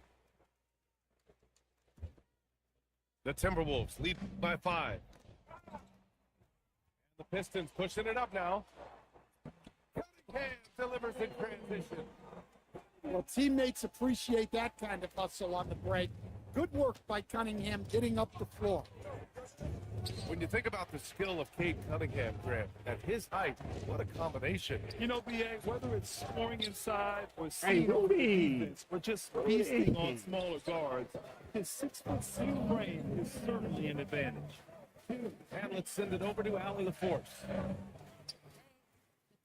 The Timberwolves lead by 5. The Pistons pushing it up now. Cunningham delivers in transition. Well, teammates appreciate that kind of hustle on the break. Good work by Cunningham getting up the floor. When you think about the skill of Cade Cunningham, Grant, at his height, what a combination. You know, B.A., whether it's scoring inside or seeing over defense or just feasting on smaller guards, his 6'6" frame is certainly an advantage. And let's send it over to Allie LaForce. The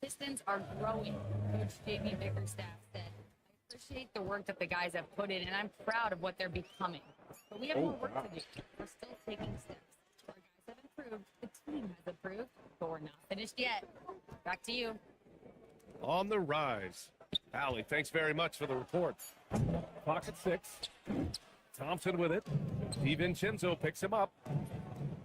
Pistons are growing, Coach J.B. Bickerstaff said. I appreciate the work that the guys have put in, and I'm proud of what they're becoming. But we have more work to do. We're still taking steps. Our guys have improved. The team has improved, but we're not finished yet. Back to you. On the rise. Allie, thanks very much for the report. Clock at 6. Thompson with it. DiVincenzo picks him up.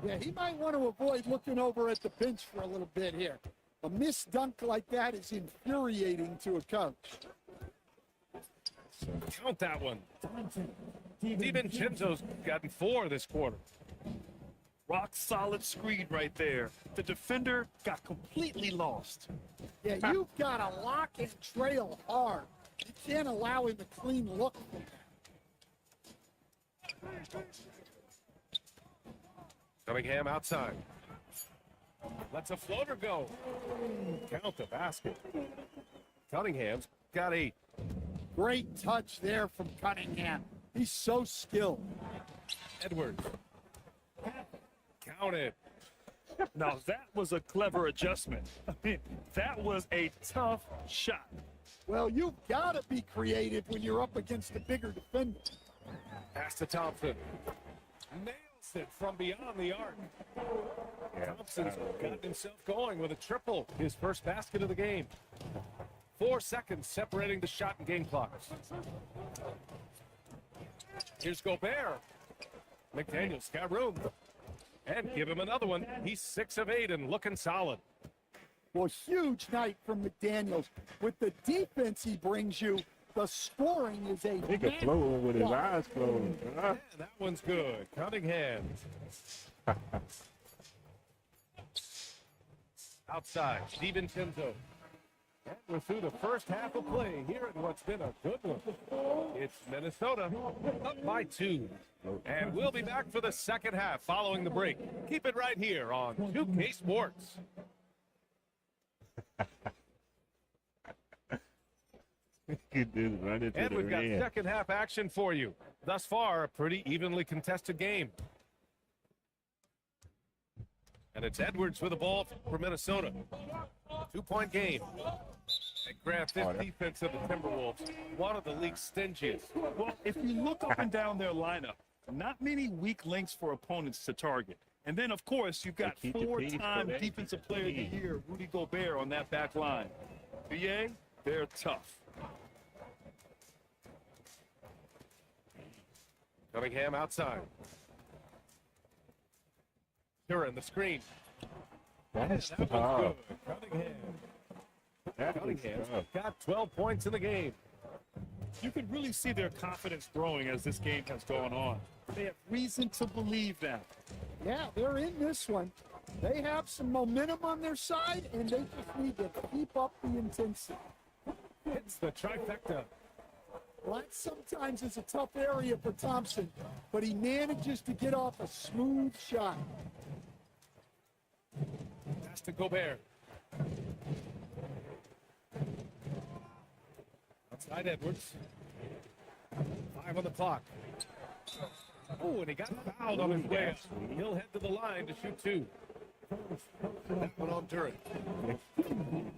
Yeah, he might want to avoid looking over at the bench for a little bit here. A missed dunk like that is infuriating to a coach. Count that one. DiVincenzo's gotten 4 this quarter. Rock solid screen right there. The defender got completely lost. Yeah, you've got to lock and trail hard. You can't allow him a clean look from that. Cunningham outside. Lets a floater go. Count the basket. Cunningham's got 8. Great touch there from Cunningham. He's so skilled. Edwards. Count it. Now that was a clever adjustment. I mean, that was a tough shot. Well, you've got to be creative when you're up against a bigger defender. Pass to Thompson. Nails hits it from beyond the arc. Yeah, Thompson's gotten himself going with a triple, his first basket of the game. 4 seconds separating the shot and game clocks. Here's Gobert. McDaniel's got room. And give him another one. He's 6 of 8 and looking solid. Well, huge night from McDaniels. With the defense he brings you, the scoring is a He could float with his eyes closed. And that one's good. Cunningham. Outside, DiVincenzo. And we're through the first half of play here in what's been a good one. It's Minnesota up by 2. And we'll be back for the second half following the break. Keep it right here on 2K Sports. And we've got second half action for you. Thus far, a pretty evenly contested game. And it's Edwards with the ball for Minnesota. 2-point game. And Grant, this defense of the Timberwolves, one of the league's stingiest. Well, if you look up and down their lineup, not many weak links for opponents to target. And then, of course, you've got 4-time Defensive Player of the Year, Rudy Gobert, on that back line. BA, they're tough. Cunningham outside. Duran the screen. That's That was tough. good. Cunningham's got 12 points in the game. You can really see their confidence growing as this game has gone on. They have reason to believe that. Yeah, they're in this one. They have some momentum on their side, and they just need to keep up the intensity. Hits the trifecta. Well, that sometimes is a tough area for Thompson, but he manages to get off a smooth shot. Pass to Gobert. Outside Edwards. 5 on the clock. Oh, and he got fouled on his way. He'll head to the line to shoot 2. That one on Duran.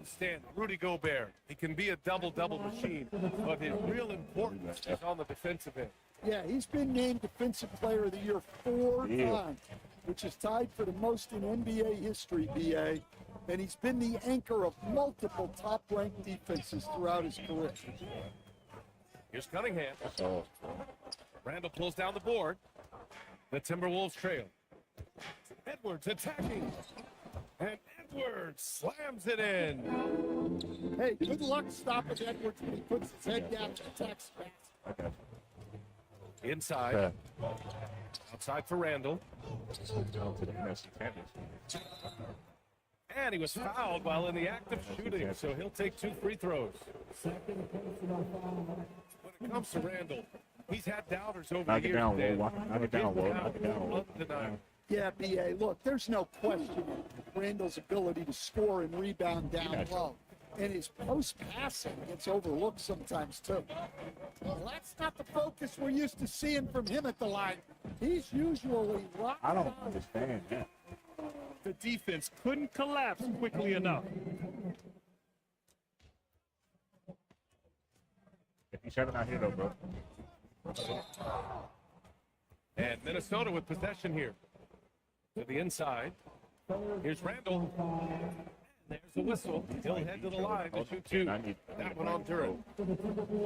Stand, Rudy Gobert. He can be a double-double machine, but his real importance is on the defensive end. Yeah, he's been named Defensive Player of the Year 4 times, which is tied for the most in NBA history, BA. And he's been the anchor of multiple top-ranked defenses throughout his career. Here's Cunningham. Randall pulls down the board. The Timberwolves trail. Edwards attacking. And Edwards slams it in. Hey, good luck stopping Edwards when he puts his head down and attacks fast. Inside. Outside for Randall. And he was fouled while in the act of shooting, so he'll take 2 free throws. When it comes to Randall, he's had doubters over the years. Knock it down, Will. Undeniable. Yeah, BA, look, there's no question Randall's ability to score and rebound down low. And his post-passing gets overlooked sometimes, too. Well, that's not the focus we're used to seeing from him at the line. He's usually locked I don't down. understand that. The defense couldn't collapse quickly enough. If you shut it out here, though, bro. And Minnesota with possession here. To the inside. Here's Randall. There's the whistle. He'll head to the line to shoot 2. That one on Duran.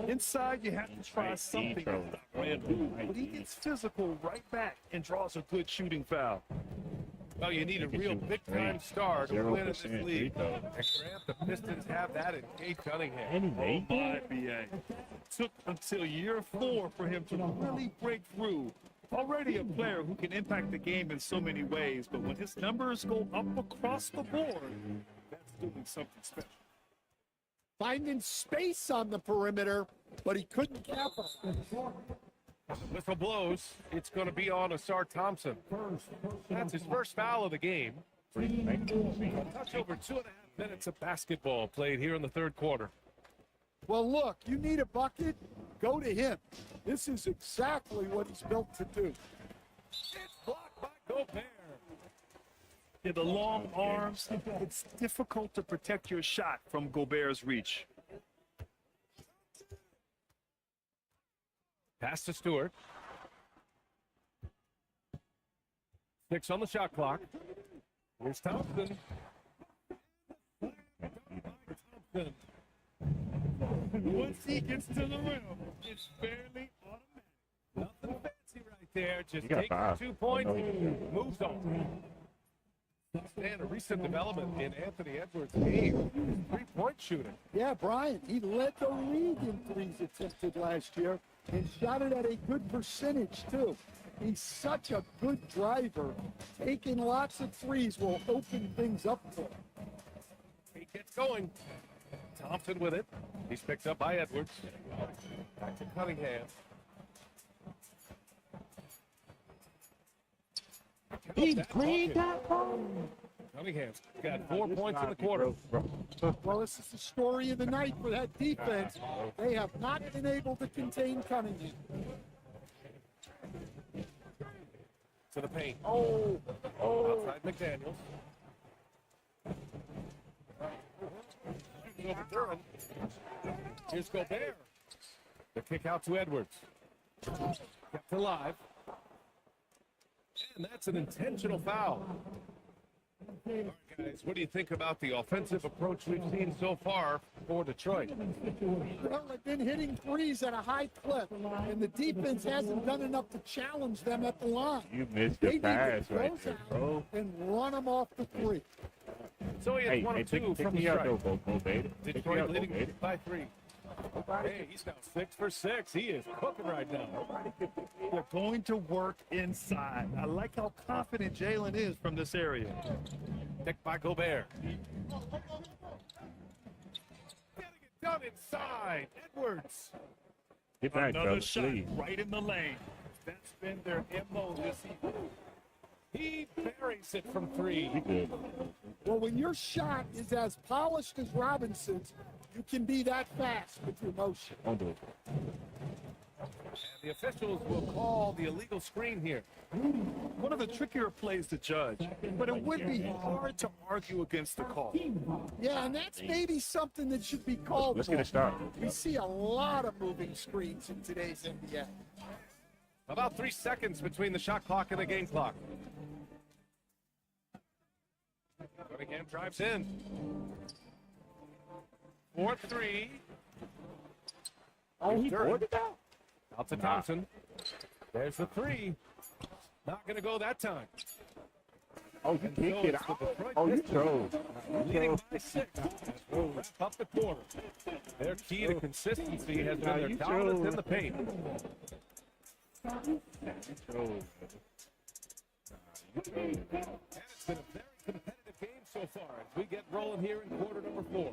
Inside, you have to try something to stop Randall, but he gets physical right back and draws a good shooting foul. Well, you need a real big-time star to win in this league. And Grant, the Pistons have that in Cade Cunningham. Oh, my, BA. Took until year 4 for him to really break through. Already a player who can impact the game in so many ways, but when his numbers go up across the board, that's doing something special. Finding space on the perimeter, but he couldn't capitalize. The whistle blows. It's going to be on Asar Thompson. That's his first foul of the game. A touch over 2.5 minutes of basketball played here in the third quarter. Well, look, you need a bucket, go to him. This is exactly what he's built to do. It's blocked by Gobert. Yeah, the long arms, it's difficult to protect your shot from Gobert's reach. Pass to Stewart. 6 on the shot clock. Here's Thompson. Thompson. Once he gets to the rim, it's fairly automatic. Nothing fancy right there. Just You got takes 5. 2 points, Oh, no, you didn't. moves on. And a recent development in Anthony Edwards' game, 3-point shooting. Yeah, Brian, he led the league in threes attempted last year and shot it at a good percentage, too. He's such a good driver. Taking lots of threes will open things up for him. He gets going. Thompson with it. He's picked up by Edwards. Back to Cunningham. He cleaned that ball. Cunningham's got 4 points in the quarter. Well, this is the story of the night for that defense. They have not been able to contain Cunningham. To the paint. Outside McDaniels. Over Duran. Here's Gobert. The kick out to Edwards. Kept alive. And that's an intentional foul. All right, guys, what do you think about the offensive approach we've seen so far for Detroit? Well, they've been hitting threes at a high clip, and the defense hasn't done enough to challenge them at the line. You missed They the pass need to right close there, out bro. and run them off the three. So he has Hey, 1 hey, of 2 take from me the out, though, strike. Go Beta. Take me Detroit out, Go leading Beta. by 3. Hey, he's now 6 for 6. He is cooking right now. They're going to work inside. I like how confident Jalen is from this area. Picked by Gobert. Getting it done inside. Edwards. Get back, Another brother, shot please. right in the lane. That's been their MO this season. He buries it from 3. We good. Well, when your shot is as polished as Robinson's, you can be that fast with your motion. Don't do it. And the officials will call the illegal screen here. One of the trickier plays to judge, but it would be hard to argue against the call. Yeah, and that's maybe something that should be called Let's for. get it started. We see a lot of moving screens in today's NBA. About 3 seconds between the shot clock and the game clock. Cunningham drives in. 4-3. Oh, he Duran. boarded out? Out to Thompson. There's the 3. Not going to go that time. Oh, you So kicked it it's the out? Detroit Oh, you Pistons chose. leading by 6. We'll wrap up the quarter. Their key to consistency has been their you dominance chose. in the paint. You chose. You chose. And it's been a very competitive game so far as we get rolling here in quarter number 4.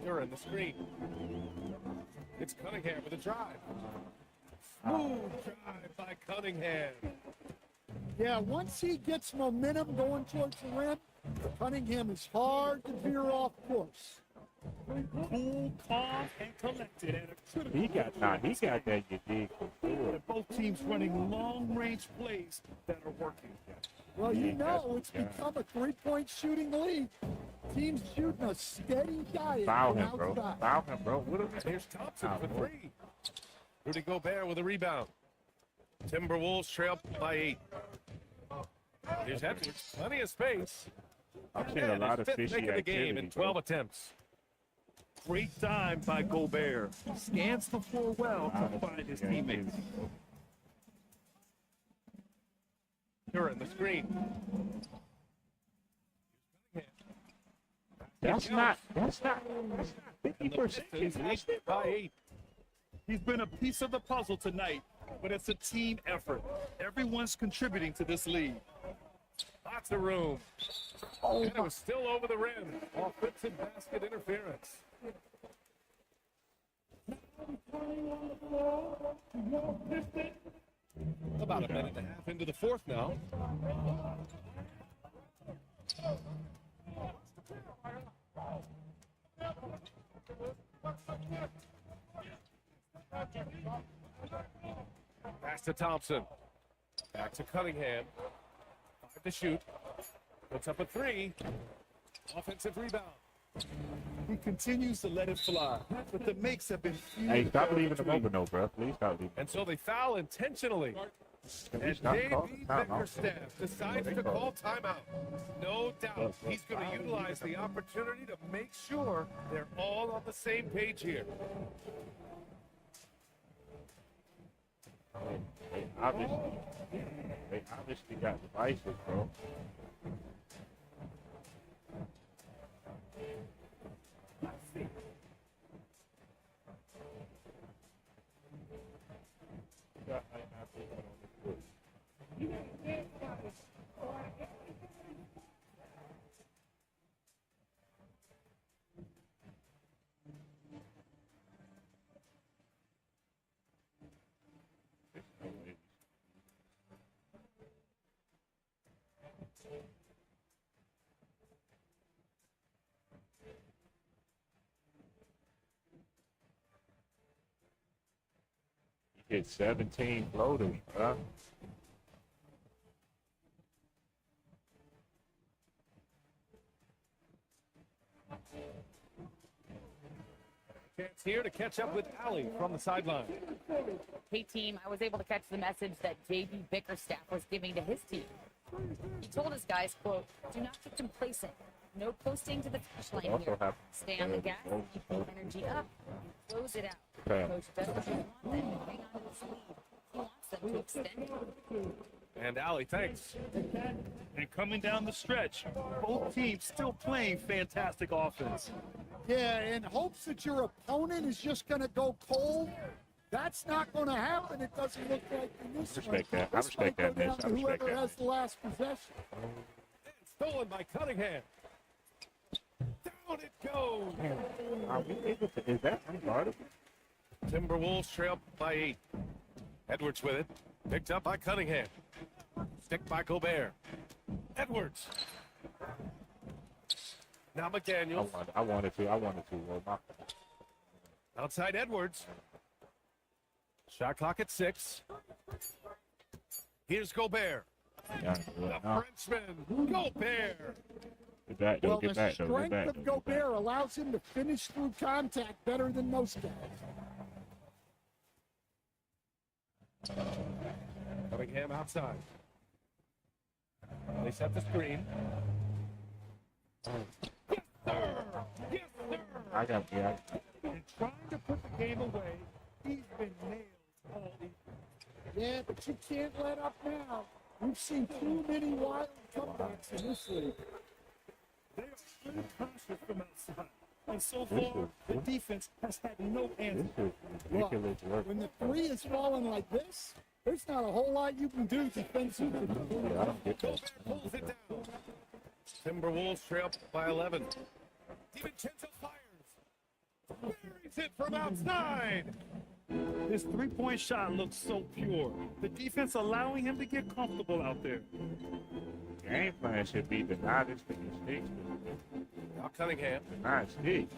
Duran the screen. It's Cunningham with a drive. Smooth drive by Cunningham. Yeah, once he gets momentum going towards the rim, Cunningham is hard to veer off course. Cool, calm, and collected at a critical He got that, you dig, for sure. and both teams running long-range plays that are working. Well, you know it's Yeah. become a three-point shooting league. Teams shooting a steady diet Foul from him, bro. outside. Foul him, bro. What are we And doing? here's Thompson for 3. Rudy Gobert with a rebound. Timberwolves trail by 8. Here's Edwards. Plenty of space. I'm seeing a And lot his of 5th fishy make of the game activity, in 12 bro. attempts. Great time by Gobert. Scans the floor well to find his teammates. Duran the screen. That's not And the 50%. Pistons lead by 8. He's been a piece of the puzzle tonight, but it's a team effort. Everyone's contributing to this lead. Lots of room. And it was still over the rim. Offensive basket interference. About a minute and a half into the 4th now. Pass to Thompson. Back to Cunningham. 5 to shoot. Puts up a 3. Offensive rebound. He continues to let it fly, but the makes have been few. Hey, stop leaving them open, though, bro. Please stop leaving. And so they foul intentionally. Can we And stop JB calling timeout? Bickerstaff decides to call timeout. No doubt he's going to utilize the opportunity to make sure they're all on the same page here. They obviously got devices, bro. Hit 17 floaters, bro. Chance here to catch up with Allie from the sideline. Hey team, I was able to catch the message that JB Bickerstaff was giving to his team. He told his guys, quote, "Do not get complacent. No posting to the finish line here. Stay on the gas, keep the energy up, and close it out." Coach doesn't just want them to hang on to this lead. He wants them to extend it. And Allie, thanks. And coming down the stretch, both teams still playing fantastic offense. Yeah, in hopes that your opponent is just going to go cold. That's not going to happen. It doesn't look like in this one. Respect that. I This respect might that, go Mitch. down I to respect whoever that. has the last possession. Stolen by Cunningham. Down it goes. Are we able to, is that unguardable? Timberwolves trail by 8. Edwards with it. Picked up by Cunningham. Stick by Gobert. Edwards. Now McDaniels. I wanted to. Well, my, Outside Edwards. Shot clock at 6. Here's Gobert. yeah, The no. Frenchman. Gobert. Get back, though. Well, Get the back, though. Get strength back. of Gobert allows him to finish through contact better than most guys. Cunningham outside. They set the screen. Yes, sir. Yes, sir. I got, yeah. And trying to put the game away, he's been nailed all evening. Yeah, but you can't let up now. We've seen too many wild comebacks in this league. They are pretty cautious from outside. And so far, the defense has had no answer. This is ridiculous work. When the three is falling like this, there's not a whole lot you can do defensively. Yeah, I don't get that. Gobert pulls it down. Timberwolves trail by 11. DiVincenzo fires. Buries it from outside. His three-point shot looks so pure. The defense allowing him to get comfortable out there. Game plan should be deny this to mistakes. Now Cunningham. Deny sticks.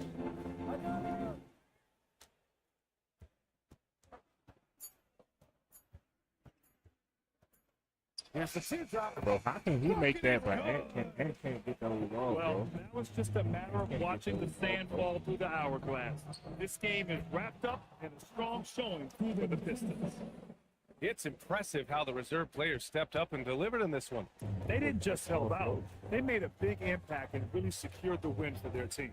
Here's the teardrop. Bro, how can he make that, but Ant can't get those balls, Well, bro? now it's just a matter of watching the sand fall through the hourglass. This game is wrapped up in a strong showing for the Pistons. It's impressive how the reserve players stepped up and delivered in this one. They didn't just help out. They made a big impact and really secured the win for their team.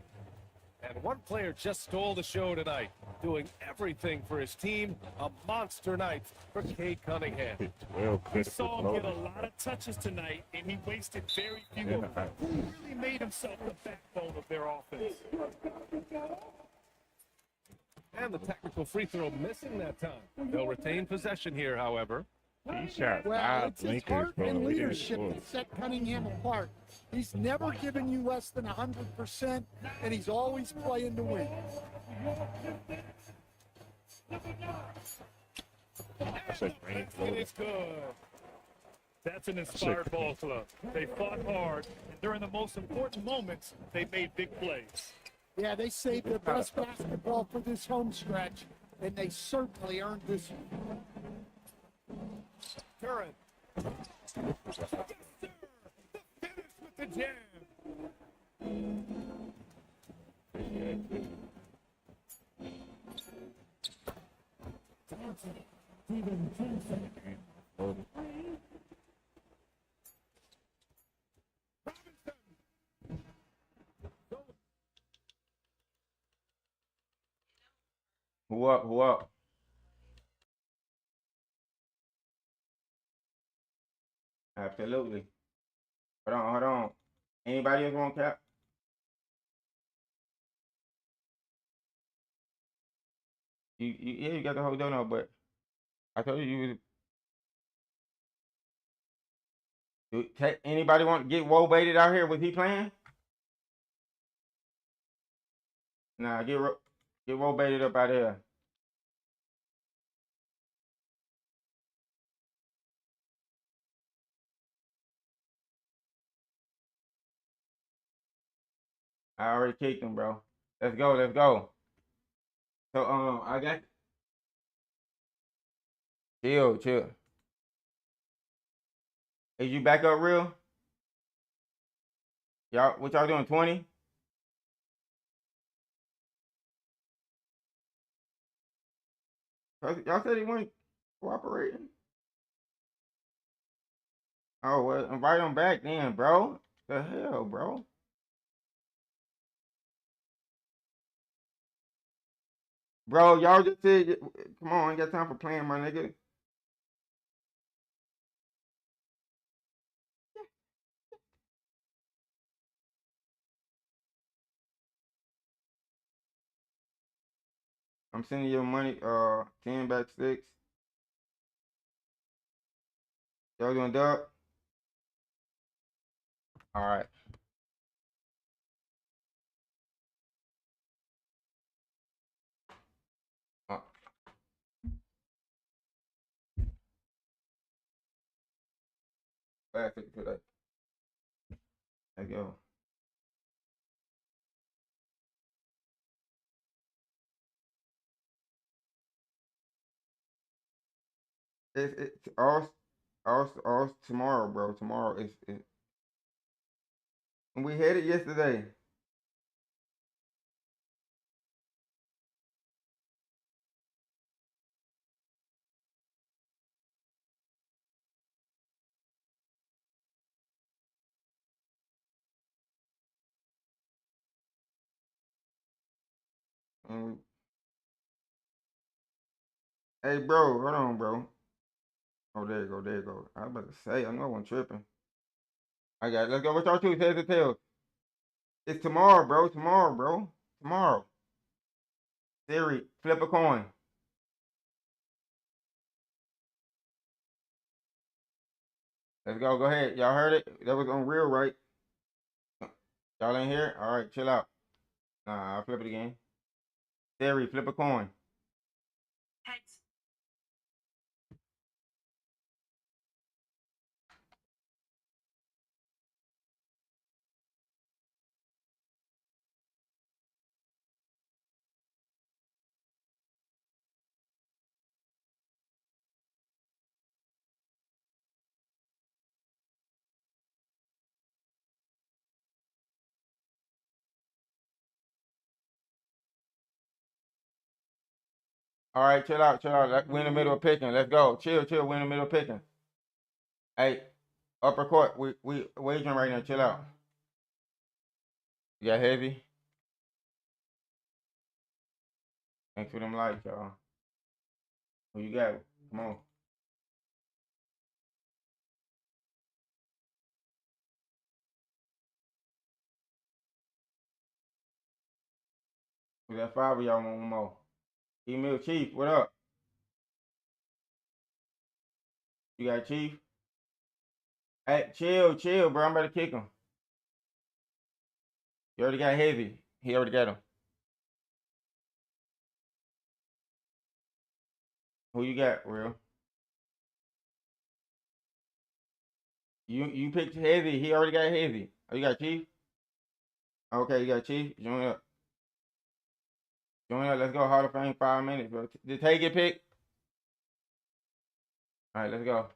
And one player just stole the show tonight, doing everything for his team. A monster night for Cade Cunningham. 12 We critical saw him get a floaters. lot of touches tonight, and he wasted very few Yeah, of them. He really made himself the backbone of their offense. And the technical free throw missing that time. They'll retain possession here, however. He shot Well, 5 it's his blinkers, heart bro. and He didn't leadership score. that set Cunningham apart. He's never given you less than 100%, and he's always playing to win. That's a great And floater. it's good. That's an inspired ball club. They fought hard, and during the most important moments, they made big plays. Yeah, they saved their best basketball for this home stretch, and they certainly earned this one. Curran. Yes, sir. The finish with the jam. even 10 seconds. Who up? Who up? Absolutely. Hold on, hold on. Anybody else want cap? Yeah, you got the whole donut, but I told you anybody want to get woe baited out here? Was he playing? Nah, get woe baited up out of here. I already kicked him, bro. Let's go, let's go. So I got chill. Is you back up real? Y'all, what y'all doing? 20? Y'all said he wasn't cooperating. Oh well, invite him back then, bro. The hell, bro. Bro, y'all just said, come on, I ain't got time for playing, my nigga. I'm sending you money, 10 back 6. Y'all doing dub? All right. Back to that. Let's go. It's all tomorrow, bro. Tomorrow is and we had it yesterday. And hey, bro, hold on, bro. Oh, there you go, there you go. I was about to say, I know I wasn't tripping. I got it. Let's go. What's our two heads and tails? It's tomorrow, bro. Tomorrow, bro. Tomorrow. Siri, flip a coin. Let's go. Go ahead. Y'all heard it? That was on real, right? Y'all ain't here? All right, chill out. Nah, I'll flip it again. Siri, flip a coin. Heads. All right, chill out, chill out. We in the middle of picking. Let's go. Chill. We in the middle of picking. Hey, upper court. We wagering right now. Chill out. You got heavy? Thanks for them lights, y'all. Who you got? Come on. We got 5 of y'all want one more. Email Chief, what up? You got Chief? Hey, chill, bro. I'm about to kick him. You already got heavy. He already got him. Who you got, real? You picked heavy. He already got heavy. Oh, you got Chief? Okay, you got Chief. Join up. Join up. Let's go. Hall of Fame 5 minutes, bro. Did Tay get picked? All right, let's go.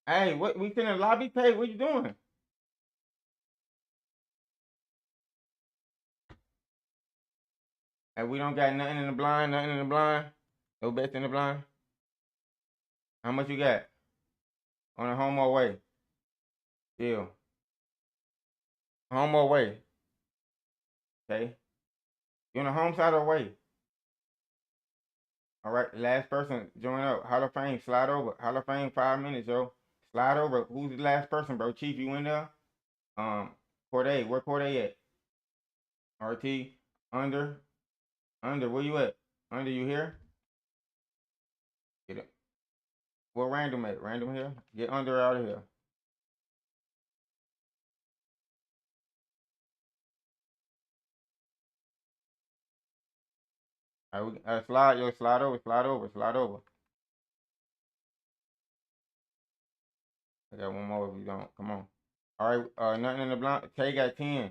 Hey, what we in the lobby page? What you doing? Hey, we don't got nothing in the blind, nothing in the blind. No bets in the blind. How much you got? On the home or away? Deal. Home or away? Okay. You on the home side or away? All right. Last person join up. Hall of Fame, slide over. Hall of Fame, 5 minutes, yo. Slide over. Who's the last person, bro? Chief, you in there? Corday, where Corday at? RT, under, where you at? Under, you here? Get it. Where Random at? Random here? Get under out of here. All right, slide, yo, slide over, slide over, slide over. I got one more if you don't. Come on. All right, nothing in the blind. Tay got 10.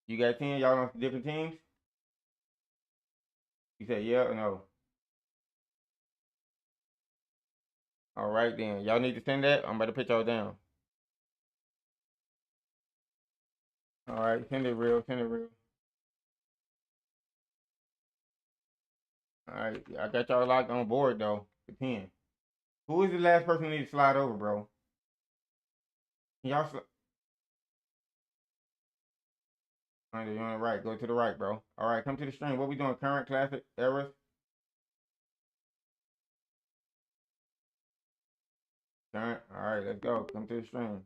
You got 10? Y'all on different teams? You said yeah or no? All right, then. Y'all need to send that? I'm about to put y'all down. All right, send it real, send it real. All right, I got y'all locked on board, though, for 10. Who is the last person who needs to slide over, bro? Can y'all Under, you're on the right. Go to the right, bro. All right, come to the stream. What we doing? Current, classic, eras? Current. All right, let's go. Come to the stream.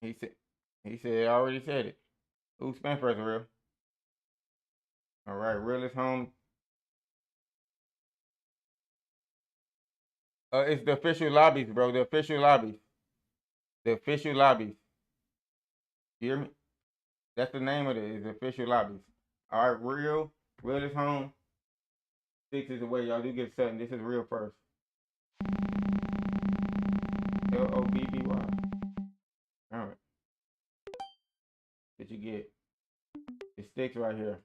He said, I already said it. Who's spin first, real? All right, real is home. It's the official lobbies, bro. The official lobbies. The official lobbies. You hear me? That's the name of it. It's the official lobbies. All right, real is home. 6 is away. Y'all do get something. This is real first. LOBBY. All right. What you get? It sticks right here.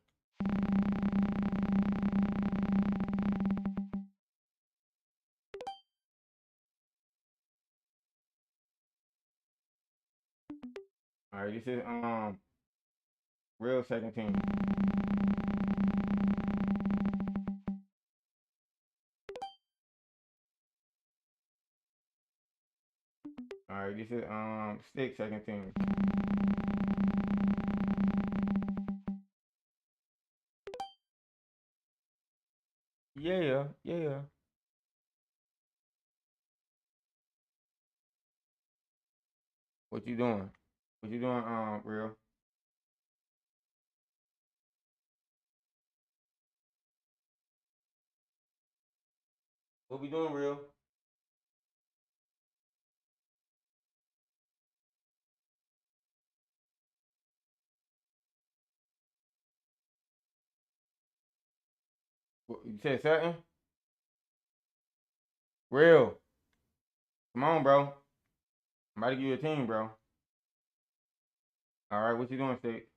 All right, this is real second team. All right, this is stick second team. Yeah. What you doing? What you doing, real? What we doing, real? You said something? Real. Come on, bro. I'm about to give you a team, bro. All right, what you doing, stick?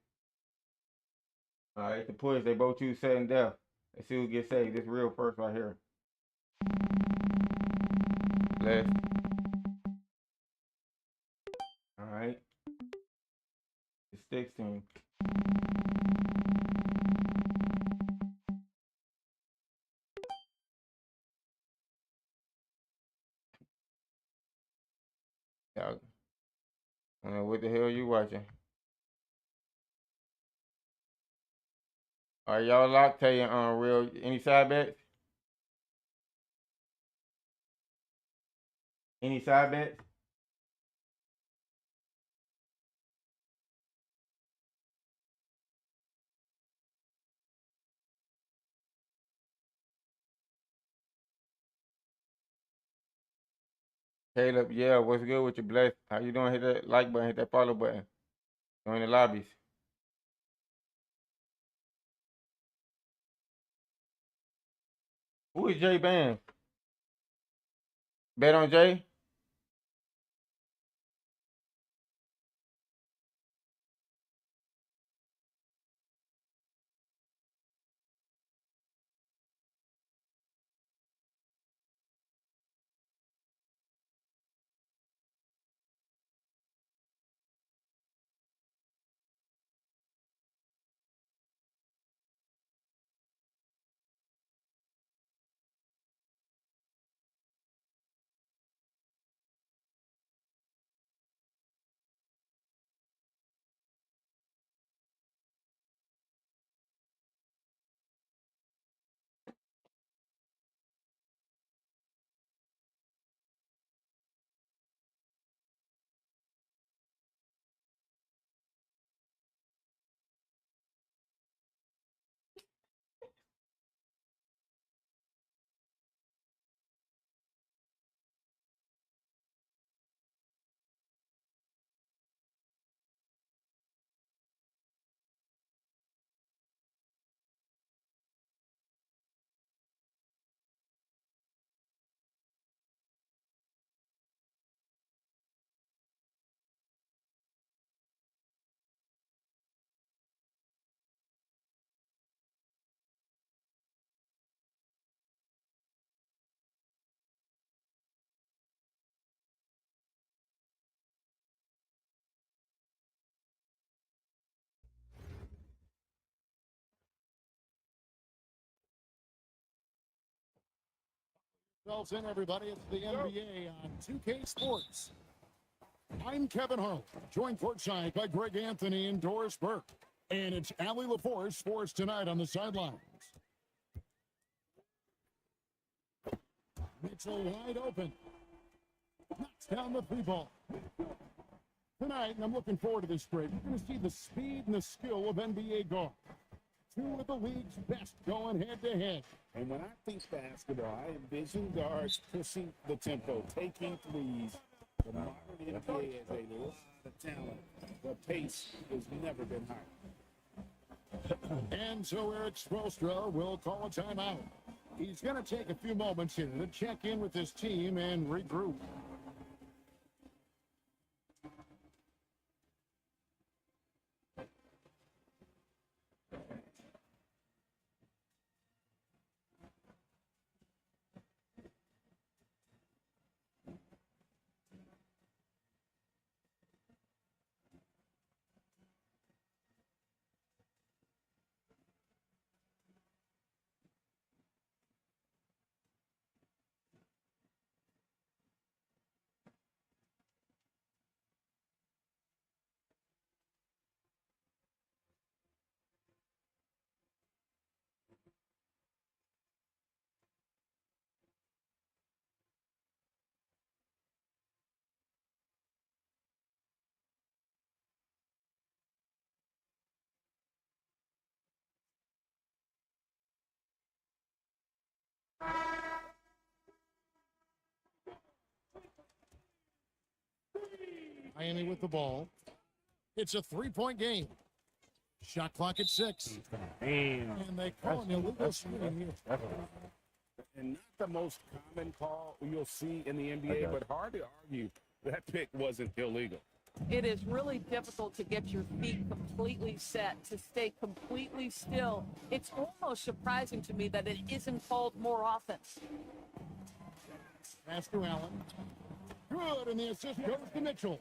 All right, the push. They both choose set and death. Let's see who gets saved. This real first right here. Bless. All right. The sticks team. Y'all, what the hell you watching? All right, y'all locked. Tell you real. Any side bets? Any side bets? Caleb, yeah, what's good with you, bless? How you doing? Hit that like button, hit that follow button. Join the lobbies. Who is Jay Bam? Bet on Jay? Bells in, everybody. It's the NBA on 2K Sports. I'm Kevin Harlan, joined courtside by Greg Anthony and Doris Burke. And it's Allie LaForce for us tonight on the sidelines. Mitchell wide open. Knocks down the three ball. Tonight, and I'm looking forward to this break, you're going to see the speed and the skill of NBA guards. Two of the league's best going head-to-head. And when I think basketball, I envision guards pushing the tempo, taking threes. The modern NBA has a lot of talent. The pace has never been higher. And so Eric Spoelstra will call a timeout. He's going to take a few moments here to check in with his team and regroup. Miami with the ball. It's a three-point game. Shot clock at 6. And they call an illegal screen here. And not the most common call you'll see in the NBA, but hard to argue that pick wasn't illegal. It is really difficult to get your feet completely set, to stay completely still. It's almost surprising to me that it isn't called more often. Pass to Allen. Good, and the assist goes to Mitchell.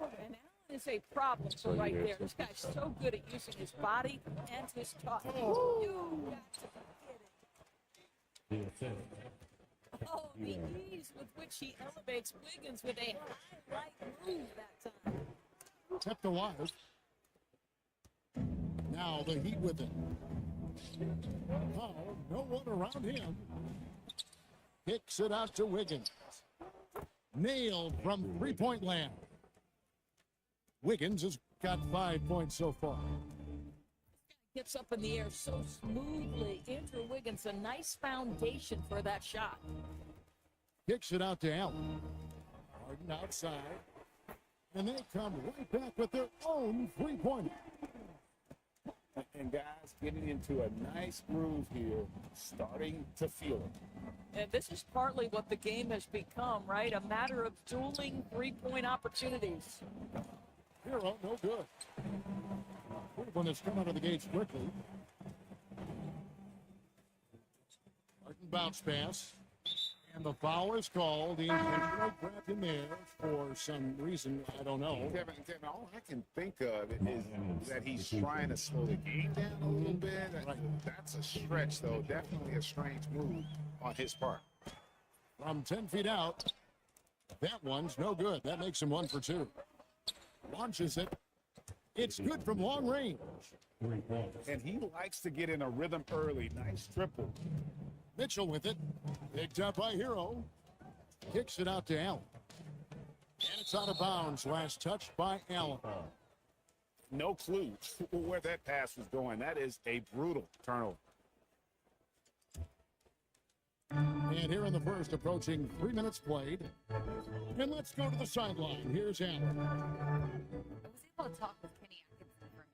And Allen is a problem for right there. This guy's so good at using his body and his touch. You got to get it. Oh, the ease with which he elevates Wiggins with a highlight move that time. Kept alive. Now the Heat with it. Oh, no one around him. Kicks it out to Wiggins. Nailed from three-point land. Wiggins has got 5 points so far. Gets up in the air so smoothly. Andrew Wiggins, a nice foundation for that shot. Kicks it out to Allen. Harden outside. And they come right back with their own three-pointer. And guys getting into a nice groove here, starting to feel it. And this is partly what the game has become, right? A matter of dueling three-point opportunities. Hero, no good. One that's come out of the gates quickly. Martin bounce pass. And the foul is called. He intentionally grabbed him there for some reason. I don't know. Kevin, all I can think of is that he's trying to slow the game down a little bit. Right. That's a stretch, though. Definitely a strange move on his part. From 10 feet out, that one's no good. That makes him 1 for 2. Launches it. It's good from long range. And he likes to get in a rhythm early. Nice triple. Mitchell with it. Picked up by Hero. Kicks it out to Allen. And it's out of bounds. Last touch by Allen. No clue where that pass was going. That is a brutal turnover. And here in the first, approaching 3 minutes played. And let's go to the sideline. Here's Allen. I was able to talk with Kenny Atkinson for a minute.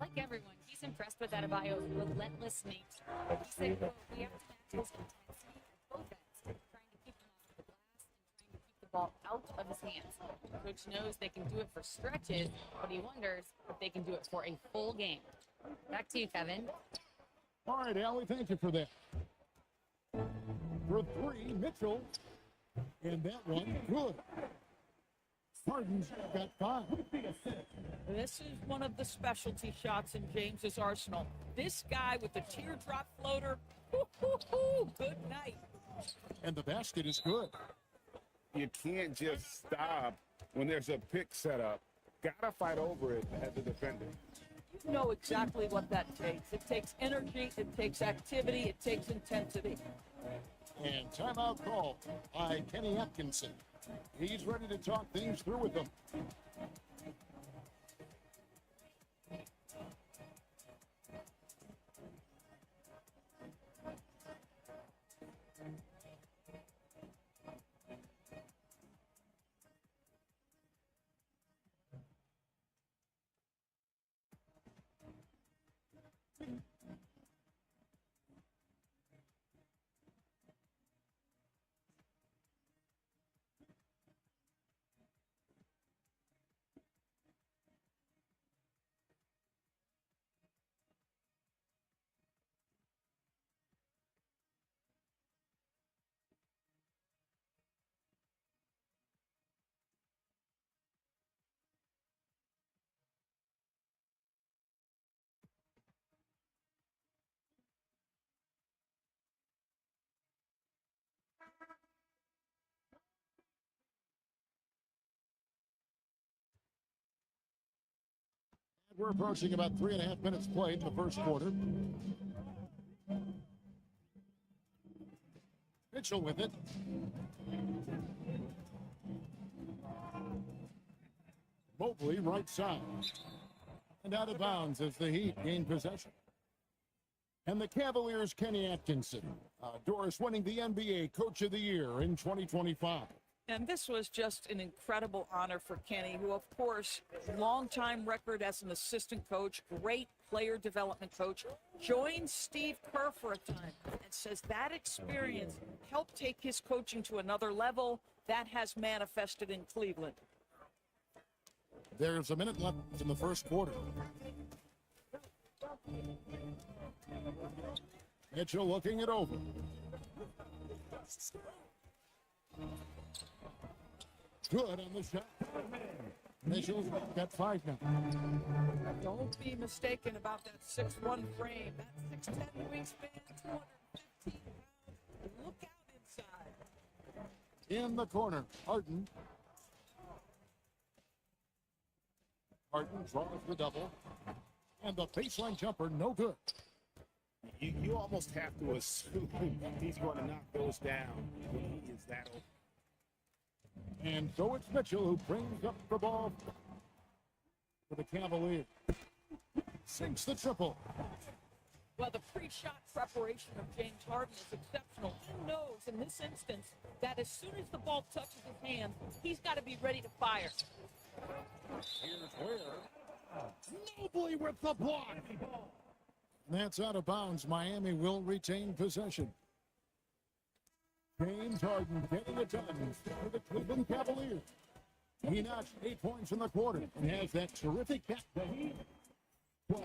Like everyone, he's impressed with Adebayo's relentless nature. He said, quote, we have to match his intensity at both ends, trying to keep him off the glass and trying to keep the ball out of his hands. The coach knows they can do it for stretches, but he wonders if they can do it for a full game. Back to you, Kevin. All right, Allie, thank you for that. For 3, Mitchell. And that one, good. Harden's got 5. This is one of the specialty shots in James's arsenal. This guy with the teardrop floater, good night. And the basket is good. You can't just stop when there's a pick set up. Gotta fight over it as a defender. You know exactly what that takes. It takes energy, it takes activity, it takes intensity. And timeout call by Kenny Atkinson. He's ready to talk things through with them. We're approaching about 3.5 minutes played in the first quarter. Mitchell with it. Mobley right side. And out of bounds as the Heat gain possession. And the Cavaliers' Kenny Atkinson. Doris winning the NBA Coach of the Year in 2025. And this was just an incredible honor for Kenny, who, of course, longtime record as an assistant coach, great player development coach, joined Steve Kerr for a time and says that experience helped take his coaching to another level. That has manifested in Cleveland. There's a minute left in the first quarter. Mitchell looking it over. Good on the shot. Mitchell's got 5 now. Don't be mistaken about that 6'1" frame. That 6'10" wingspan, 215 pounds. Look out inside. In the corner, Harden. Harden draws the double. And the baseline jumper, no good. You almost have to assume he's going to knock those down when he is that open. And so it's Mitchell who brings up the ball for the Cavaliers. Sinks the triple. Well, the pre-shot preparation of James Harden is exceptional. He knows in this instance that as soon as the ball touches his hand, he's got to be ready to fire. Here's where Mobley with the block. That's out of bounds. Miami will retain possession. James Harden getting it done for the Cleveland Cavaliers. He notched 8 points in the quarter and has that terrific back to 12.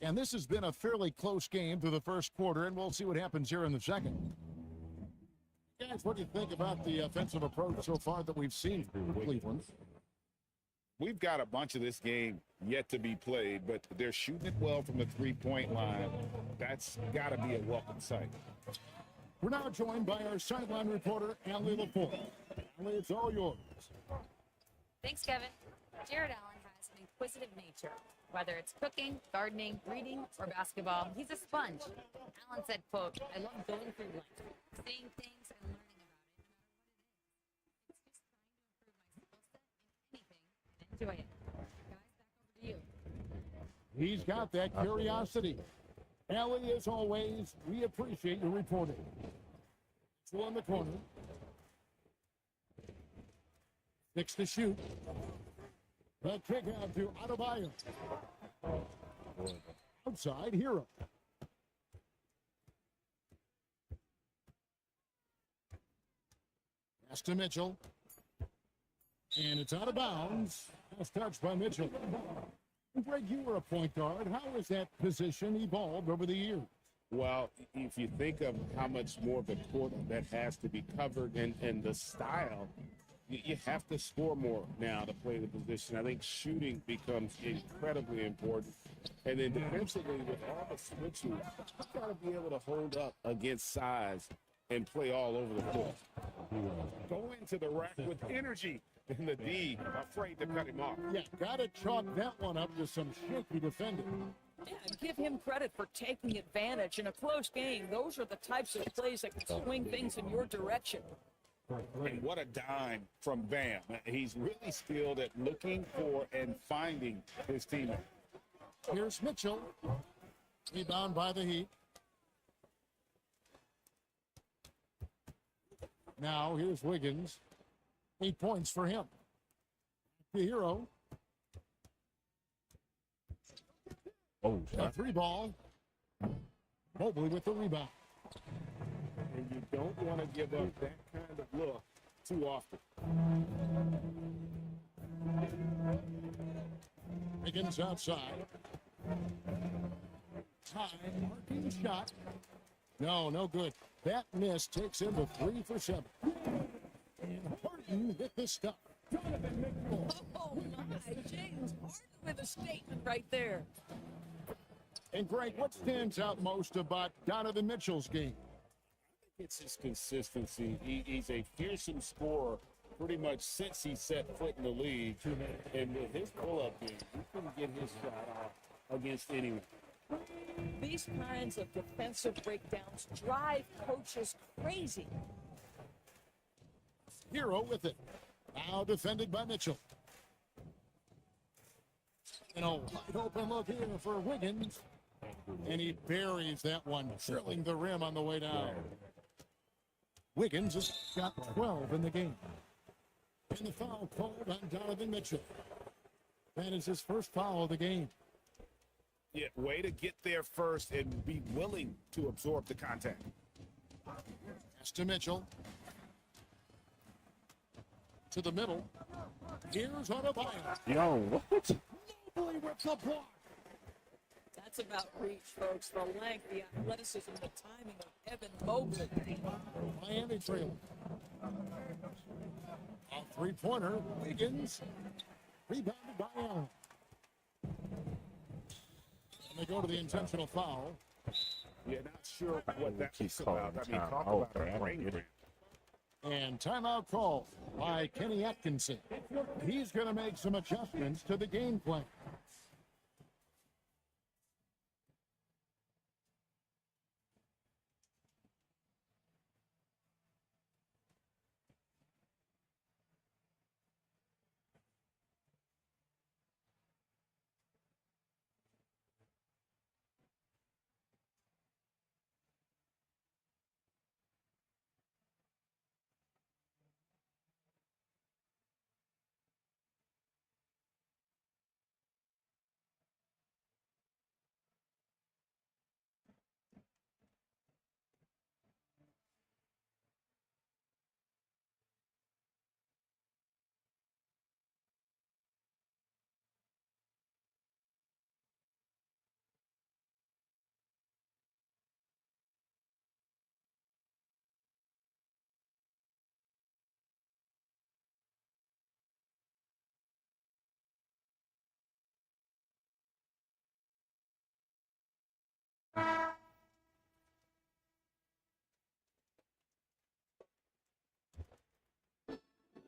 And this has been a fairly close game through the first quarter, and we'll see what happens here in the second. Guys, what do you think about the offensive approach so far that we've seen from Cleveland? We've got a bunch of this game yet to be played, but they're shooting it well from the three-point line. That's got to be a welcome sight. We're now joined by our sideline reporter, Allie LaForte. Allie, it's all yours. Thanks, Kevin. Jared Allen has an inquisitive nature. Whether it's cooking, gardening, reading, or basketball, he's a sponge. Allen said, quote, "I love going through life, seeing things and learning about it, no matter what it is. It's just trying to improve my skill set in anything and enjoy it." Guys, back over to you. He's got that curiosity. Allie, as always, we appreciate your reporting. Still in the corner. 6 to shoot. The kick out to Adebayo. Outside, Hero. Pass to Mitchell. And it's out of bounds. That's touched by Mitchell. Greg, you were a point guard. How has that position evolved over the years? Well, if you think of how much more of a court that has to be covered and the style, you have to score more now to play the position. I think shooting becomes incredibly important. And then defensively, with all the switches, you got to be able to hold up against size and play all over the court. Go into the rack with energy, and the D afraid to cut him off. Yeah, got to chalk that one up to some shaky defending. Yeah, give him credit for taking advantage in a close game. Those are the types of plays that can swing things in your direction. And what a dime from Bam. He's really skilled at looking for and finding his teammate. Here's Mitchell. Rebound by the Heat. Now here's Wiggins. 8 points for him. The hero. Oh, A 3-ball. Mobley with the rebound. And you don't want to give up that kind of look too often. Wiggins outside. High marking shot. No good. That miss takes him to 3 for 7. And Harden hit the stuff. Oh, my. James Harden with a statement right there. And Greg, what stands out most about Donovan Mitchell's game? It's his consistency. He's a fearsome scorer pretty much since he set foot in the league. And with his pull-up game, he couldn't get his shot off against anyone. These kinds of defensive breakdowns drive coaches crazy. Hero with it. Now defended by Mitchell. And a wide open look here for Wiggins. And he buries that one, drilling the rim on the way down. Wiggins has got 12 in the game. And the foul called on Donovan Mitchell. That is his first foul of the game. Yeah, way to get there first and be willing to absorb the contact. Pass to Mitchell. To the middle. Here's Adebayo. yo, what? Mobley with the block. That's about reach, folks. The length, the athleticism, the timing of Evan Mobley. Miami trailing. A three-pointer. Wiggins. Rebounded by Allen. And they go to the intentional foul. Yeah, not sure what that Keep was about. I mean, calling talk time out, about man. I a don't brain get drain. And timeout called by Kenny Atkinson. He's going to make some adjustments to the game plan.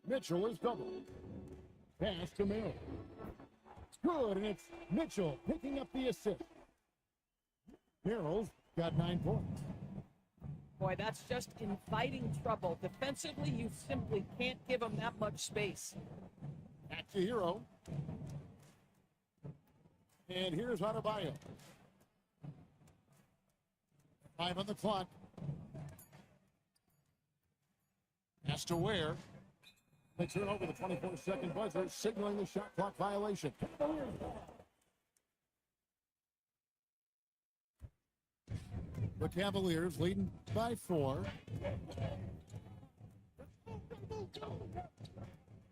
Mitchell is doubled. Pass to Mill. Good, and it's Mitchell picking up the assist. Merrill's got 9 points. Boy, that's just inviting trouble. Defensively, you simply can't give him that much space. Back to Hero. And here's Adebayo. 5 on the clock. Pass to Ware. They turn over the 24-second buzzer, signaling the shot clock violation. The Cavaliers leading by 4.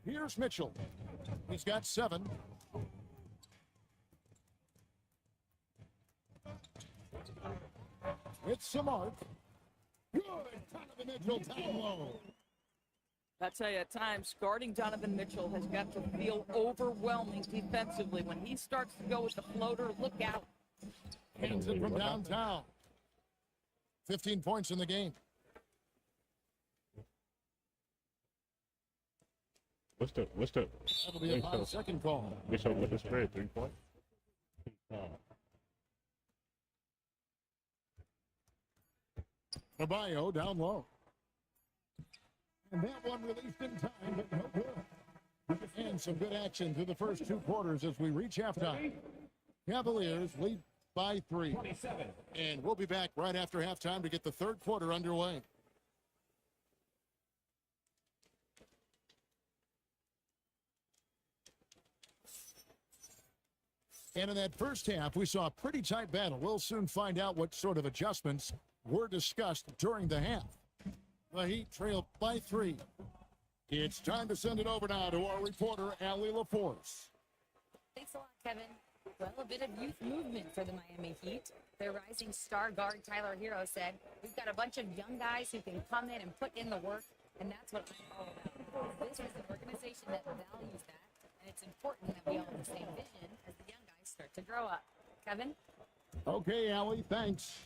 Here's Mitchell. He's got 7. It's Samart. Good. Donovan Mitchell down low. I tell you, at times, guarding Donovan Mitchell has got to feel overwhelming defensively. When he starts to go with the floater, look out. Hands it from downtown. 15 points in the game. What's the That'll be a 5-second call. we show what the spread 3 points? Adebayo down low. And that one released in time, but no good. And some good action through the first 2 quarters as we reach halftime. Cavaliers lead by 3. And we'll be back right after halftime to get the third quarter underway. And in that first half, we saw a pretty tight battle. We'll soon find out what sort of adjustments were discussed during the half. The Heat trailed by 3. It's time to send it over now to our reporter, Allie LaForce. Thanks a lot, Kevin. Well, a bit of youth movement for the Miami Heat. Their rising star guard, Tyler Hero, said, "We've got a bunch of young guys who can come in and put in the work, and that's what I'm all about." This is an organization that values that, and it's important that we all have the same vision as the young guys start to grow up. Kevin? Okay, Allie, thanks.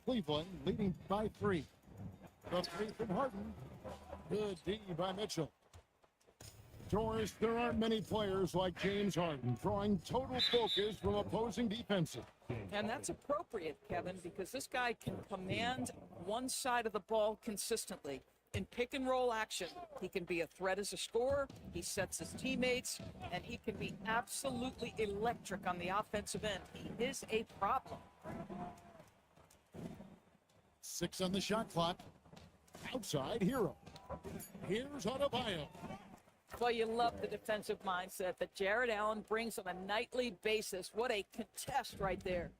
Cleveland leading by 3. The 3 from Harden. Good D by Mitchell. Doris, there aren't many players like James Harden drawing total focus from opposing defenses. And that's appropriate, Kevin, because this guy can command one side of the ball consistently. In pick and roll action, he can be a threat as a scorer, he sets his teammates, and he can be absolutely electric on the offensive end. He is a problem. 6 on the shot clock. Outside Hero. Here's Adebayo. Well, you love the defensive mindset that Jared Allen brings on a nightly basis. What a contest right there.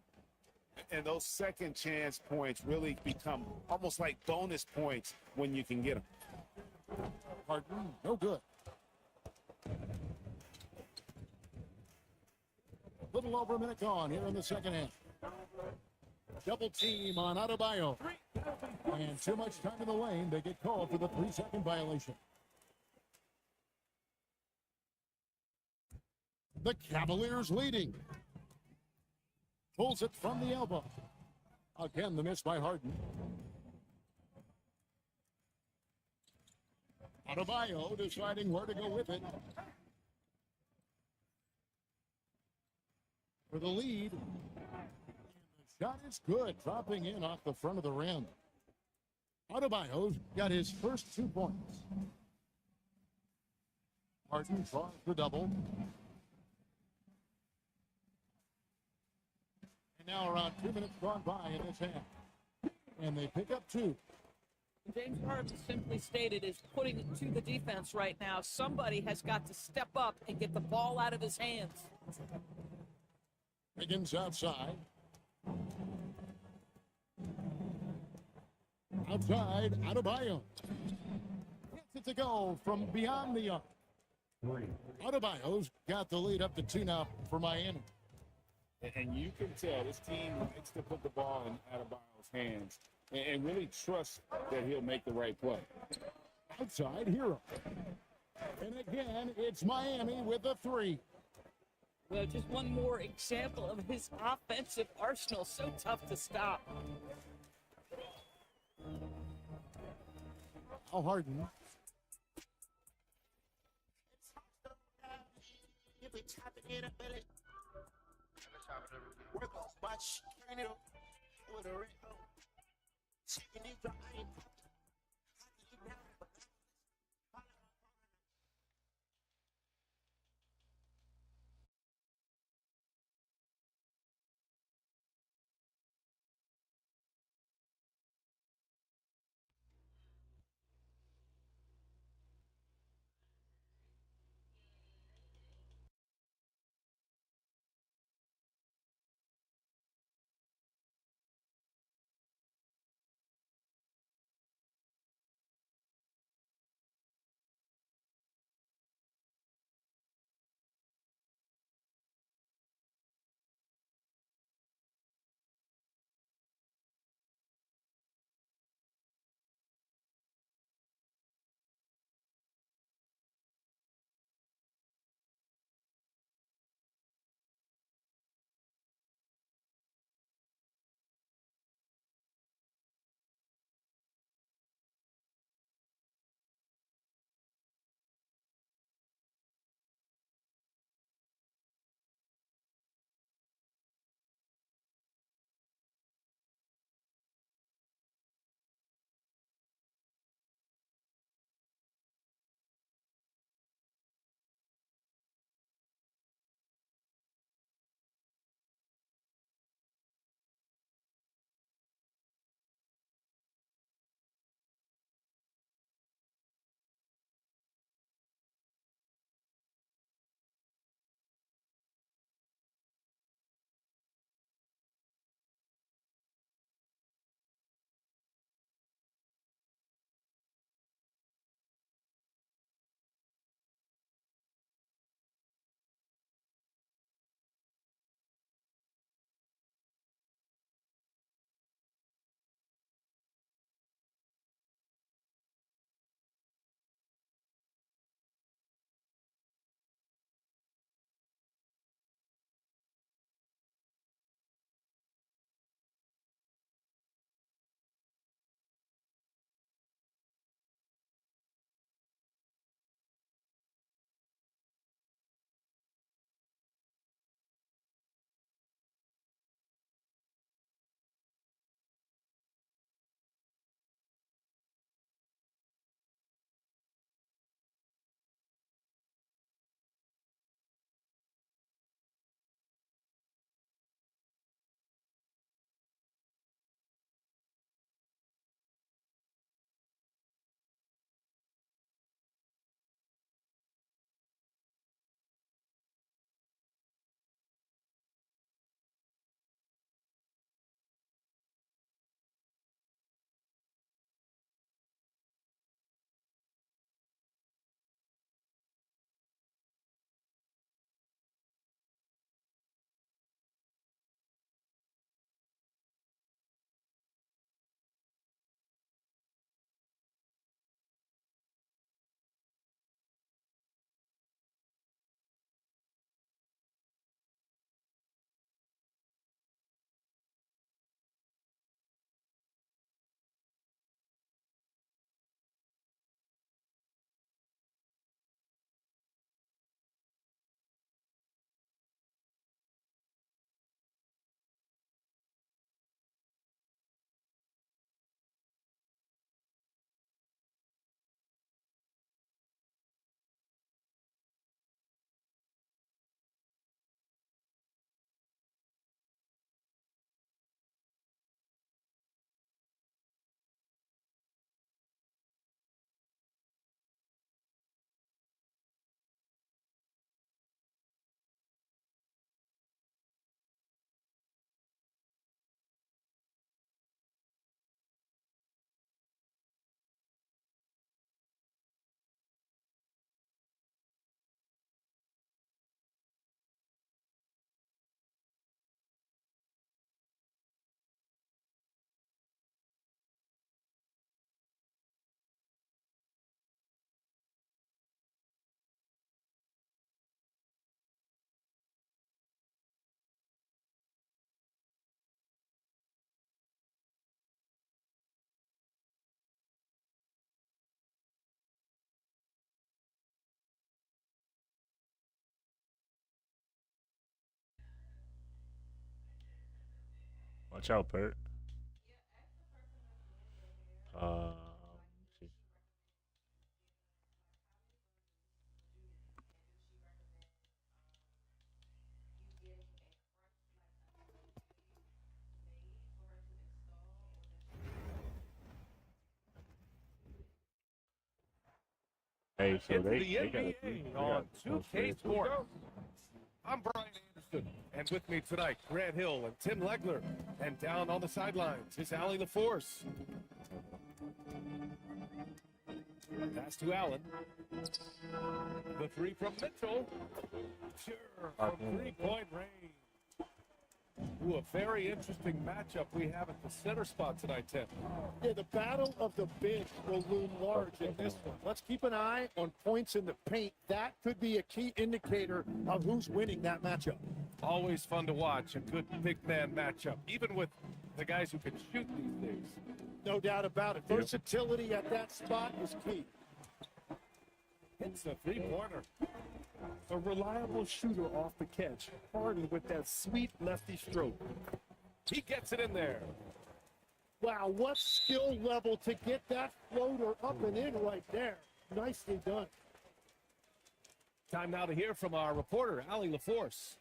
And those second chance points really become almost like bonus points when you can get them. Harden, no good. Little over a minute gone here in the second half. Double team on Adebayo. And too much time in the lane. They get called for the 3-second violation. The Cavaliers leading. Pulls it from the elbow. Again, the miss by Harden. Adebayo deciding where to go with it. For the lead. The shot is good, dropping in off the front of the rim. Adebayo's got his first 2 points. Harden tries the double. And now around 2 minutes gone by in this half. And they pick up 2. James Harden simply stated is putting it to the defense right now. Somebody has got to step up and get the ball out of his hands. Higgins outside. Outside, Adebayo. Gets it to go from beyond the arc. Adebayo's got the lead up to 2 now for Miami. And you can tell this team likes to put the ball in Adebayo's hands and really trust that he'll make the right play. Outside, Hero. And again, it's Miami with a 3. Well, just one more example of his offensive arsenal. So tough to stop. Al Harden. Watch out, Bert. See. Hey, so Into they the got a NBA on 2K Sports. I'm Brian Anderson, and with me tonight, Grant Hill and Tim Legler. And down on the sidelines is Allie LaForce. Pass to Allen. The three from Mitchell. Sure, from three-point range. Ooh, a very interesting matchup we have at the center spot tonight, Tim. Yeah, the battle of the bigs will loom large in this one. Let's keep an eye on points in the paint. That could be a key indicator of who's winning that matchup. Always fun to watch, a good big man matchup, even with the guys who can shoot these days. No doubt about it. Versatility at that spot is key. It's a three-pointer. A reliable shooter off the catch. Harden with that sweet lefty stroke. He gets it in there. Wow, what skill level to get that floater up and in right there. Nicely done. Time now to hear from our reporter, Allie LaForce.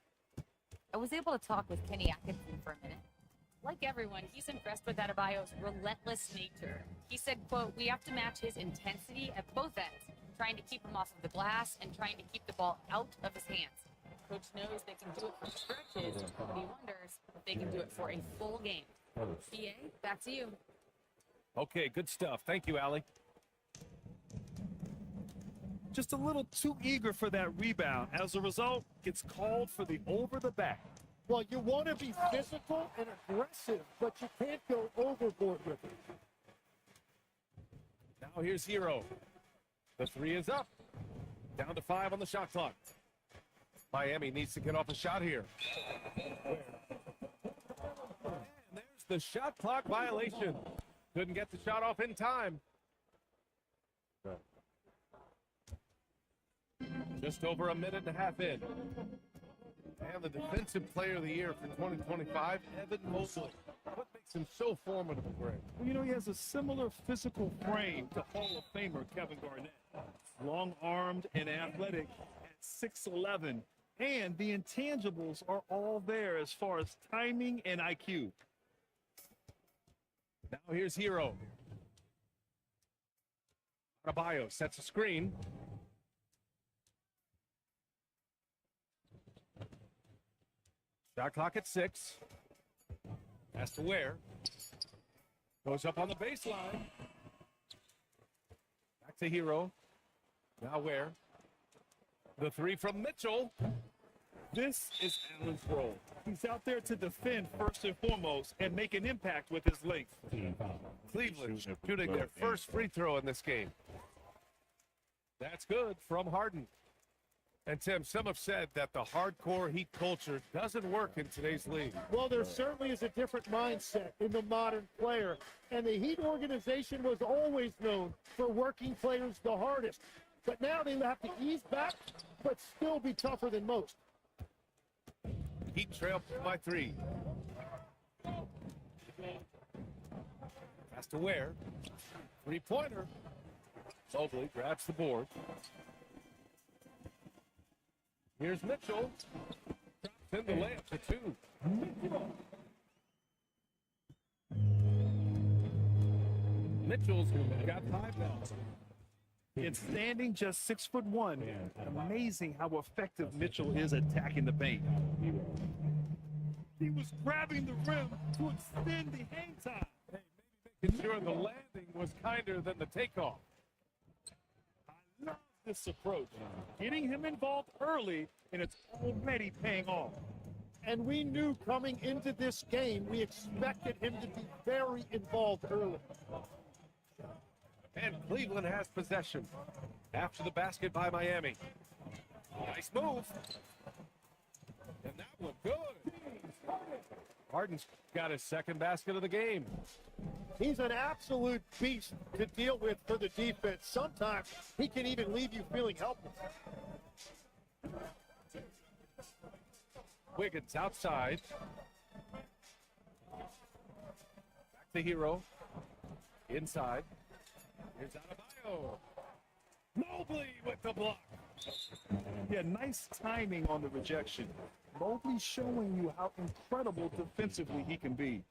I was able to talk with Kenny Atkinson for a minute. Like everyone, he's impressed with Adebayo's relentless nature. He said, quote, "We have to match his intensity at both ends, trying to keep him off of the glass and trying to keep the ball out of his hands. Coach knows they can do it for stretches, but he wonders if they can do it for a full game." BA, back to you. Okay, good stuff. Thank you, Allie. Just a little too eager for that rebound. As a result, gets called for the over the back. Well, you want to be physical and aggressive, but you can't go overboard with it. Now here's Hero. The three is up. Down to 5 on the shot clock. Miami needs to get off a shot here. And there's the shot clock violation. Couldn't get the shot off in time. Just over a minute and a half in. And the defensive player of the year for 2025, Evan Mobley. What makes him so formidable, Greg? Well, you know, he has a similar physical frame to Hall of Famer Kevin Garnett. Long-armed and athletic at 6'11". And the intangibles are all there as far as timing and IQ. Now here's Hero. Adebayo sets a screen. Shot clock at 6. Has to Ware. Goes up on the baseline. Back to Hero. Now Ware. The three from Mitchell. This is Allen's role. He's out there to defend first and foremost and make an impact with his length. Cleveland shooting their first free throw in this game. That's good from Harden. And Tim, some have said that the hardcore Heat culture doesn't work in today's league. Well, there certainly is a different mindset in the modern player. And the Heat organization was always known for working players the hardest. But now they have to ease back, but still be tougher than most. Heat trail by 3. Has to Ware. Three-pointer. Mobley grabs the board. Here's Mitchell. Drops in the layup for 2. Mitchell's got 5 now. And standing just 6'1", amazing how effective Mitchell is attacking the paint. He was grabbing the rim to extend the hang time. Hey, maybe making sure the landing was kinder than the takeoff. I love this approach. Getting him involved early, and it's already paying off. And we knew coming into this game, we expected him to be very involved early. And Cleveland has possession after the basket by Miami. Nice move. And that one good. Harden's got his second basket of the game. He's an absolute beast to deal with for the defense. Sometimes he can even leave you feeling helpless. Wiggins outside. to Hero. Inside. Here's Adebayo. Mobley with the block. Yeah, nice timing on the rejection. Mobley showing you how incredible defensively he can be.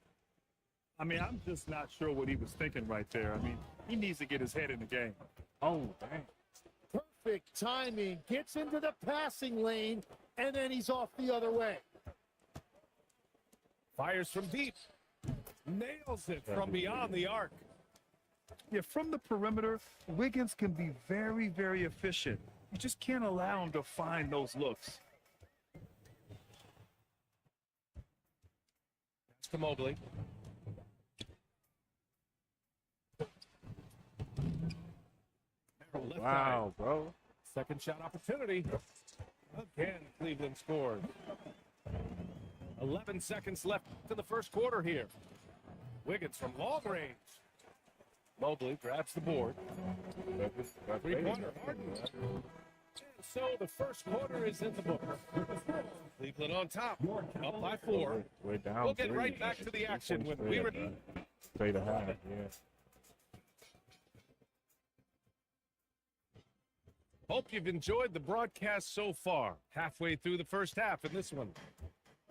I mean, I'm just not sure what he was thinking right there. I mean, he needs to get his head in the game. Oh, dang. Perfect timing. Gets into the passing lane, and then he's off the other way. Fires from deep. Nails it from beyond the arc. Yeah, from the perimeter, Wiggins can be very, very efficient. You just can't allow him to find those looks. That's to Mobley. Left Wow, side. bro. Second shot opportunity. Again, Cleveland scores. 11 seconds left to the first quarter here. Wiggins from long range. Mobley grabs the board. Three-pointer, Harden. And so the first quarter is in the books. Cleveland on top, up by 4. We're down. We'll get 3. right back to the action when we return. Straight to half, yeah. Hope you've enjoyed the broadcast so far. Halfway through the first half in this one.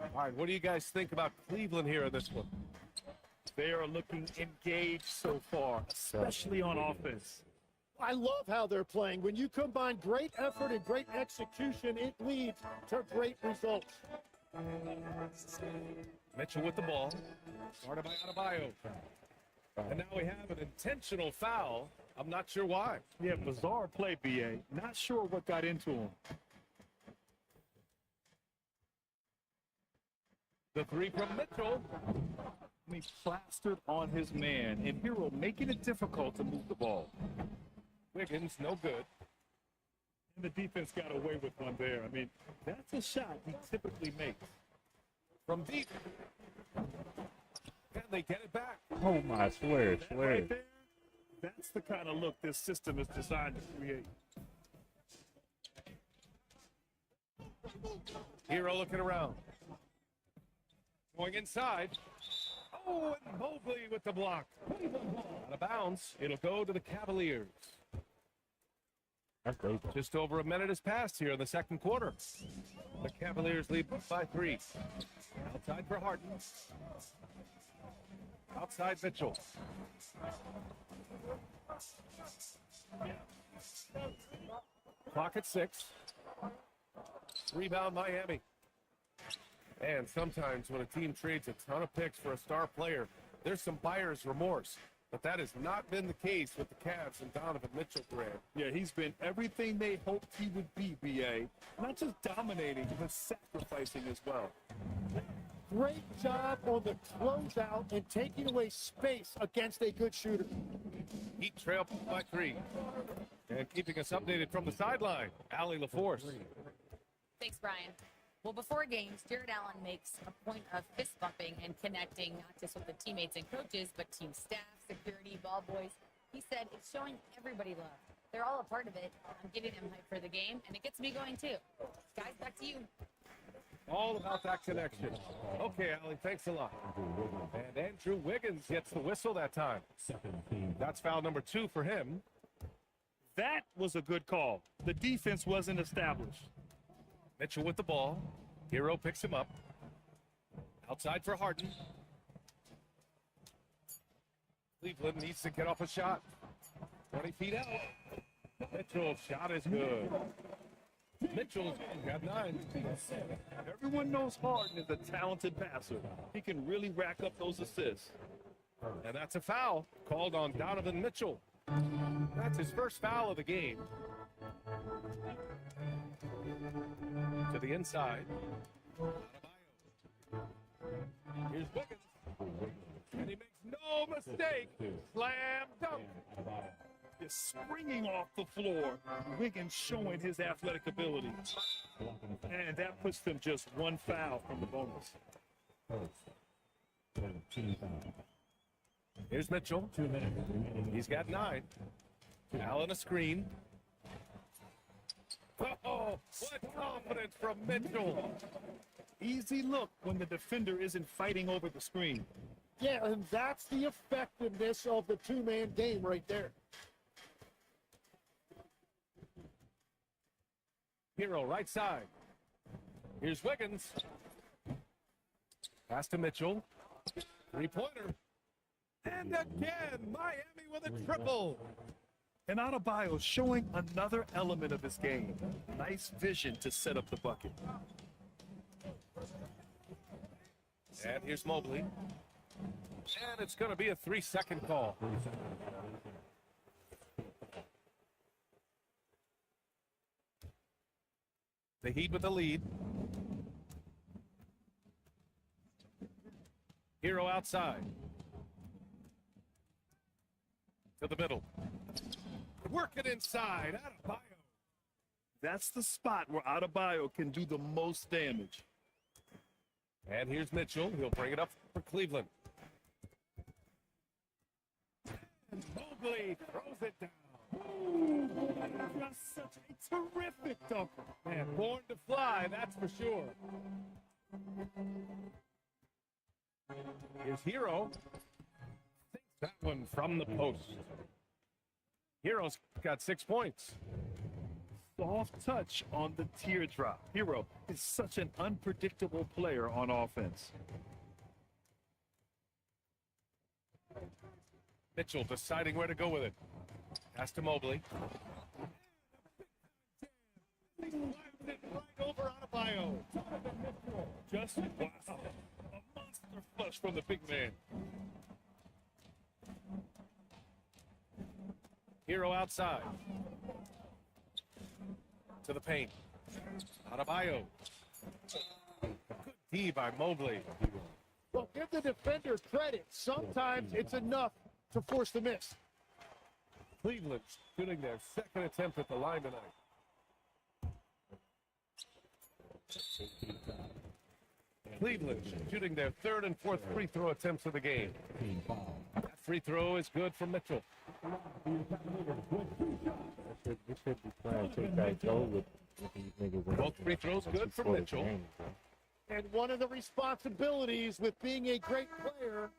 All right, what do you guys think about Cleveland here in this one? They are looking engaged so far, especially on offense. I love how they're playing. When you combine great effort and great execution, it leads to great results. Mitchell with the ball. Guarded by Adebayo. And now we have an intentional foul. I'm not sure why. Yeah, bizarre play, BA. Not sure what got into him. The three from Mitchell. I mean, plastered on his man, and Hero making it difficult to move the ball. Wiggins, no good. And the defense got away with one there. I mean, that's a shot he typically makes. From deep. Can they get it back? Oh, my, swear. Right there, that's the kind of look this system is designed to create. Hero looking around. Going inside. Oh, and Mobley with the block. Out of bounds. It'll go to the Cavaliers. That's great. Just over a minute has passed here in the second quarter. The Cavaliers lead by 3. Outside for Harden. Outside Mitchell. Clock at 6. Rebound Miami. And sometimes when a team trades a ton of picks for a star player, there's some buyer's remorse. But that has not been the case with the Cavs and Donovan Mitchell, Grant. Yeah, he's been everything they hoped he would be, BA. Not just dominating, but sacrificing as well. Great job on the closeout and taking away space against a good shooter. Heat trail by 3. And keeping us updated from the sideline, Allie LaForce. Thanks, Brian. Well, before games, Jared Allen makes a point of fist bumping and connecting not just with the teammates and coaches, but team staff, security, ball boys. He said it's showing everybody love. They're all a part of it. I'm getting them hyped for the game, and it gets me going too. Guys, back to you. All about that connection. Okay, Allie, thanks a lot. And Andrew Wiggins gets the whistle that time. That's foul number 2 for him. That was a good call. The defense wasn't established. Mitchell with the ball. Hero picks him up. Outside for Harden. Cleveland needs to get off a shot. 20 feet out. Mitchell's shot is good. Mitchell's got 9. Everyone knows Harden is a talented passer. He can really rack up those assists. And that's a foul called on Donovan Mitchell. That's his first foul of the game. To the inside. Here's Wiggins. And he makes no mistake. Slam dunk. Is springing off the floor. Wiggins showing his athletic ability. And that puts them just one foul from the bonus. Here's Mitchell. He's got 9. Allen a screen. Oh, what confidence from Mitchell. Easy look when the defender isn't fighting over the screen. Yeah, and that's the effectiveness of the two-man game right there. Hero, right side. Here's Wiggins. Pass to Mitchell. Three-pointer. And again, Miami with a triple. And Adebayo showing another element of his game. Nice vision to set up the bucket. And here's Mobley. And it's going to be a 3-second call. The Heat with the lead. Hero outside. To the middle. Work it inside. Adebayo. That's the spot where Adebayo can do the most damage. And here's Mitchell. He'll bring it up for Cleveland. And Mobley throws it down. Just such a terrific dunker. Man, born to fly, that's for sure. Here's Hero. Thinks that one from the post. Hero's got 6 points. Soft touch on the teardrop. Hero is such an unpredictable player on offense. Mitchell deciding where to go with it. Pass to Mobley. Right over Adebayo. Just wow. A monster flush from the big man. Hero outside. To the paint. Adebayo. Good D by Mobley. Well, give the defender credit. Sometimes it's enough to force the miss. Cleveland shooting their second attempt at the line tonight. Cleveland shooting their third and fourth free throw attempts of the game. That free throw is good for Mitchell. We should be playing tic-tac-toe with these niggas. Both free throws good for Mitchell. And one of the responsibilities with being a great player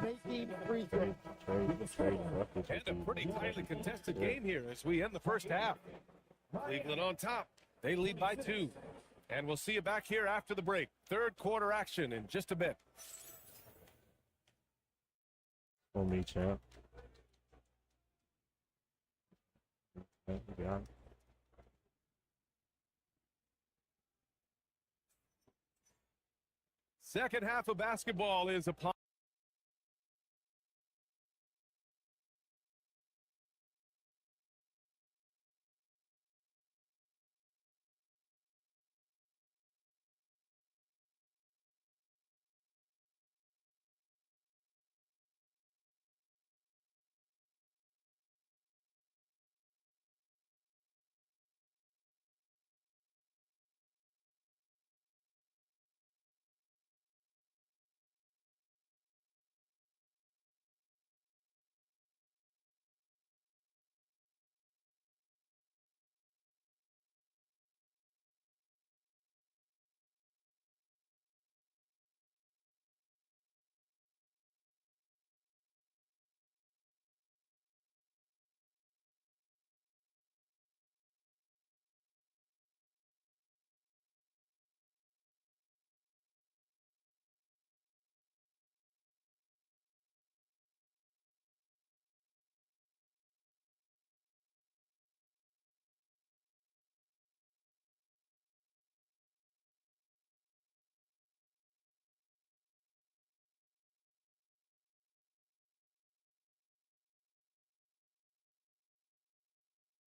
is making free throws. And a pretty tightly contested game here as we end the first half. Cleveland on top. They lead by 2. And we'll see you back here after the break. Third quarter action in just a bit. For me, champ. Yeah. Second half of basketball is upon.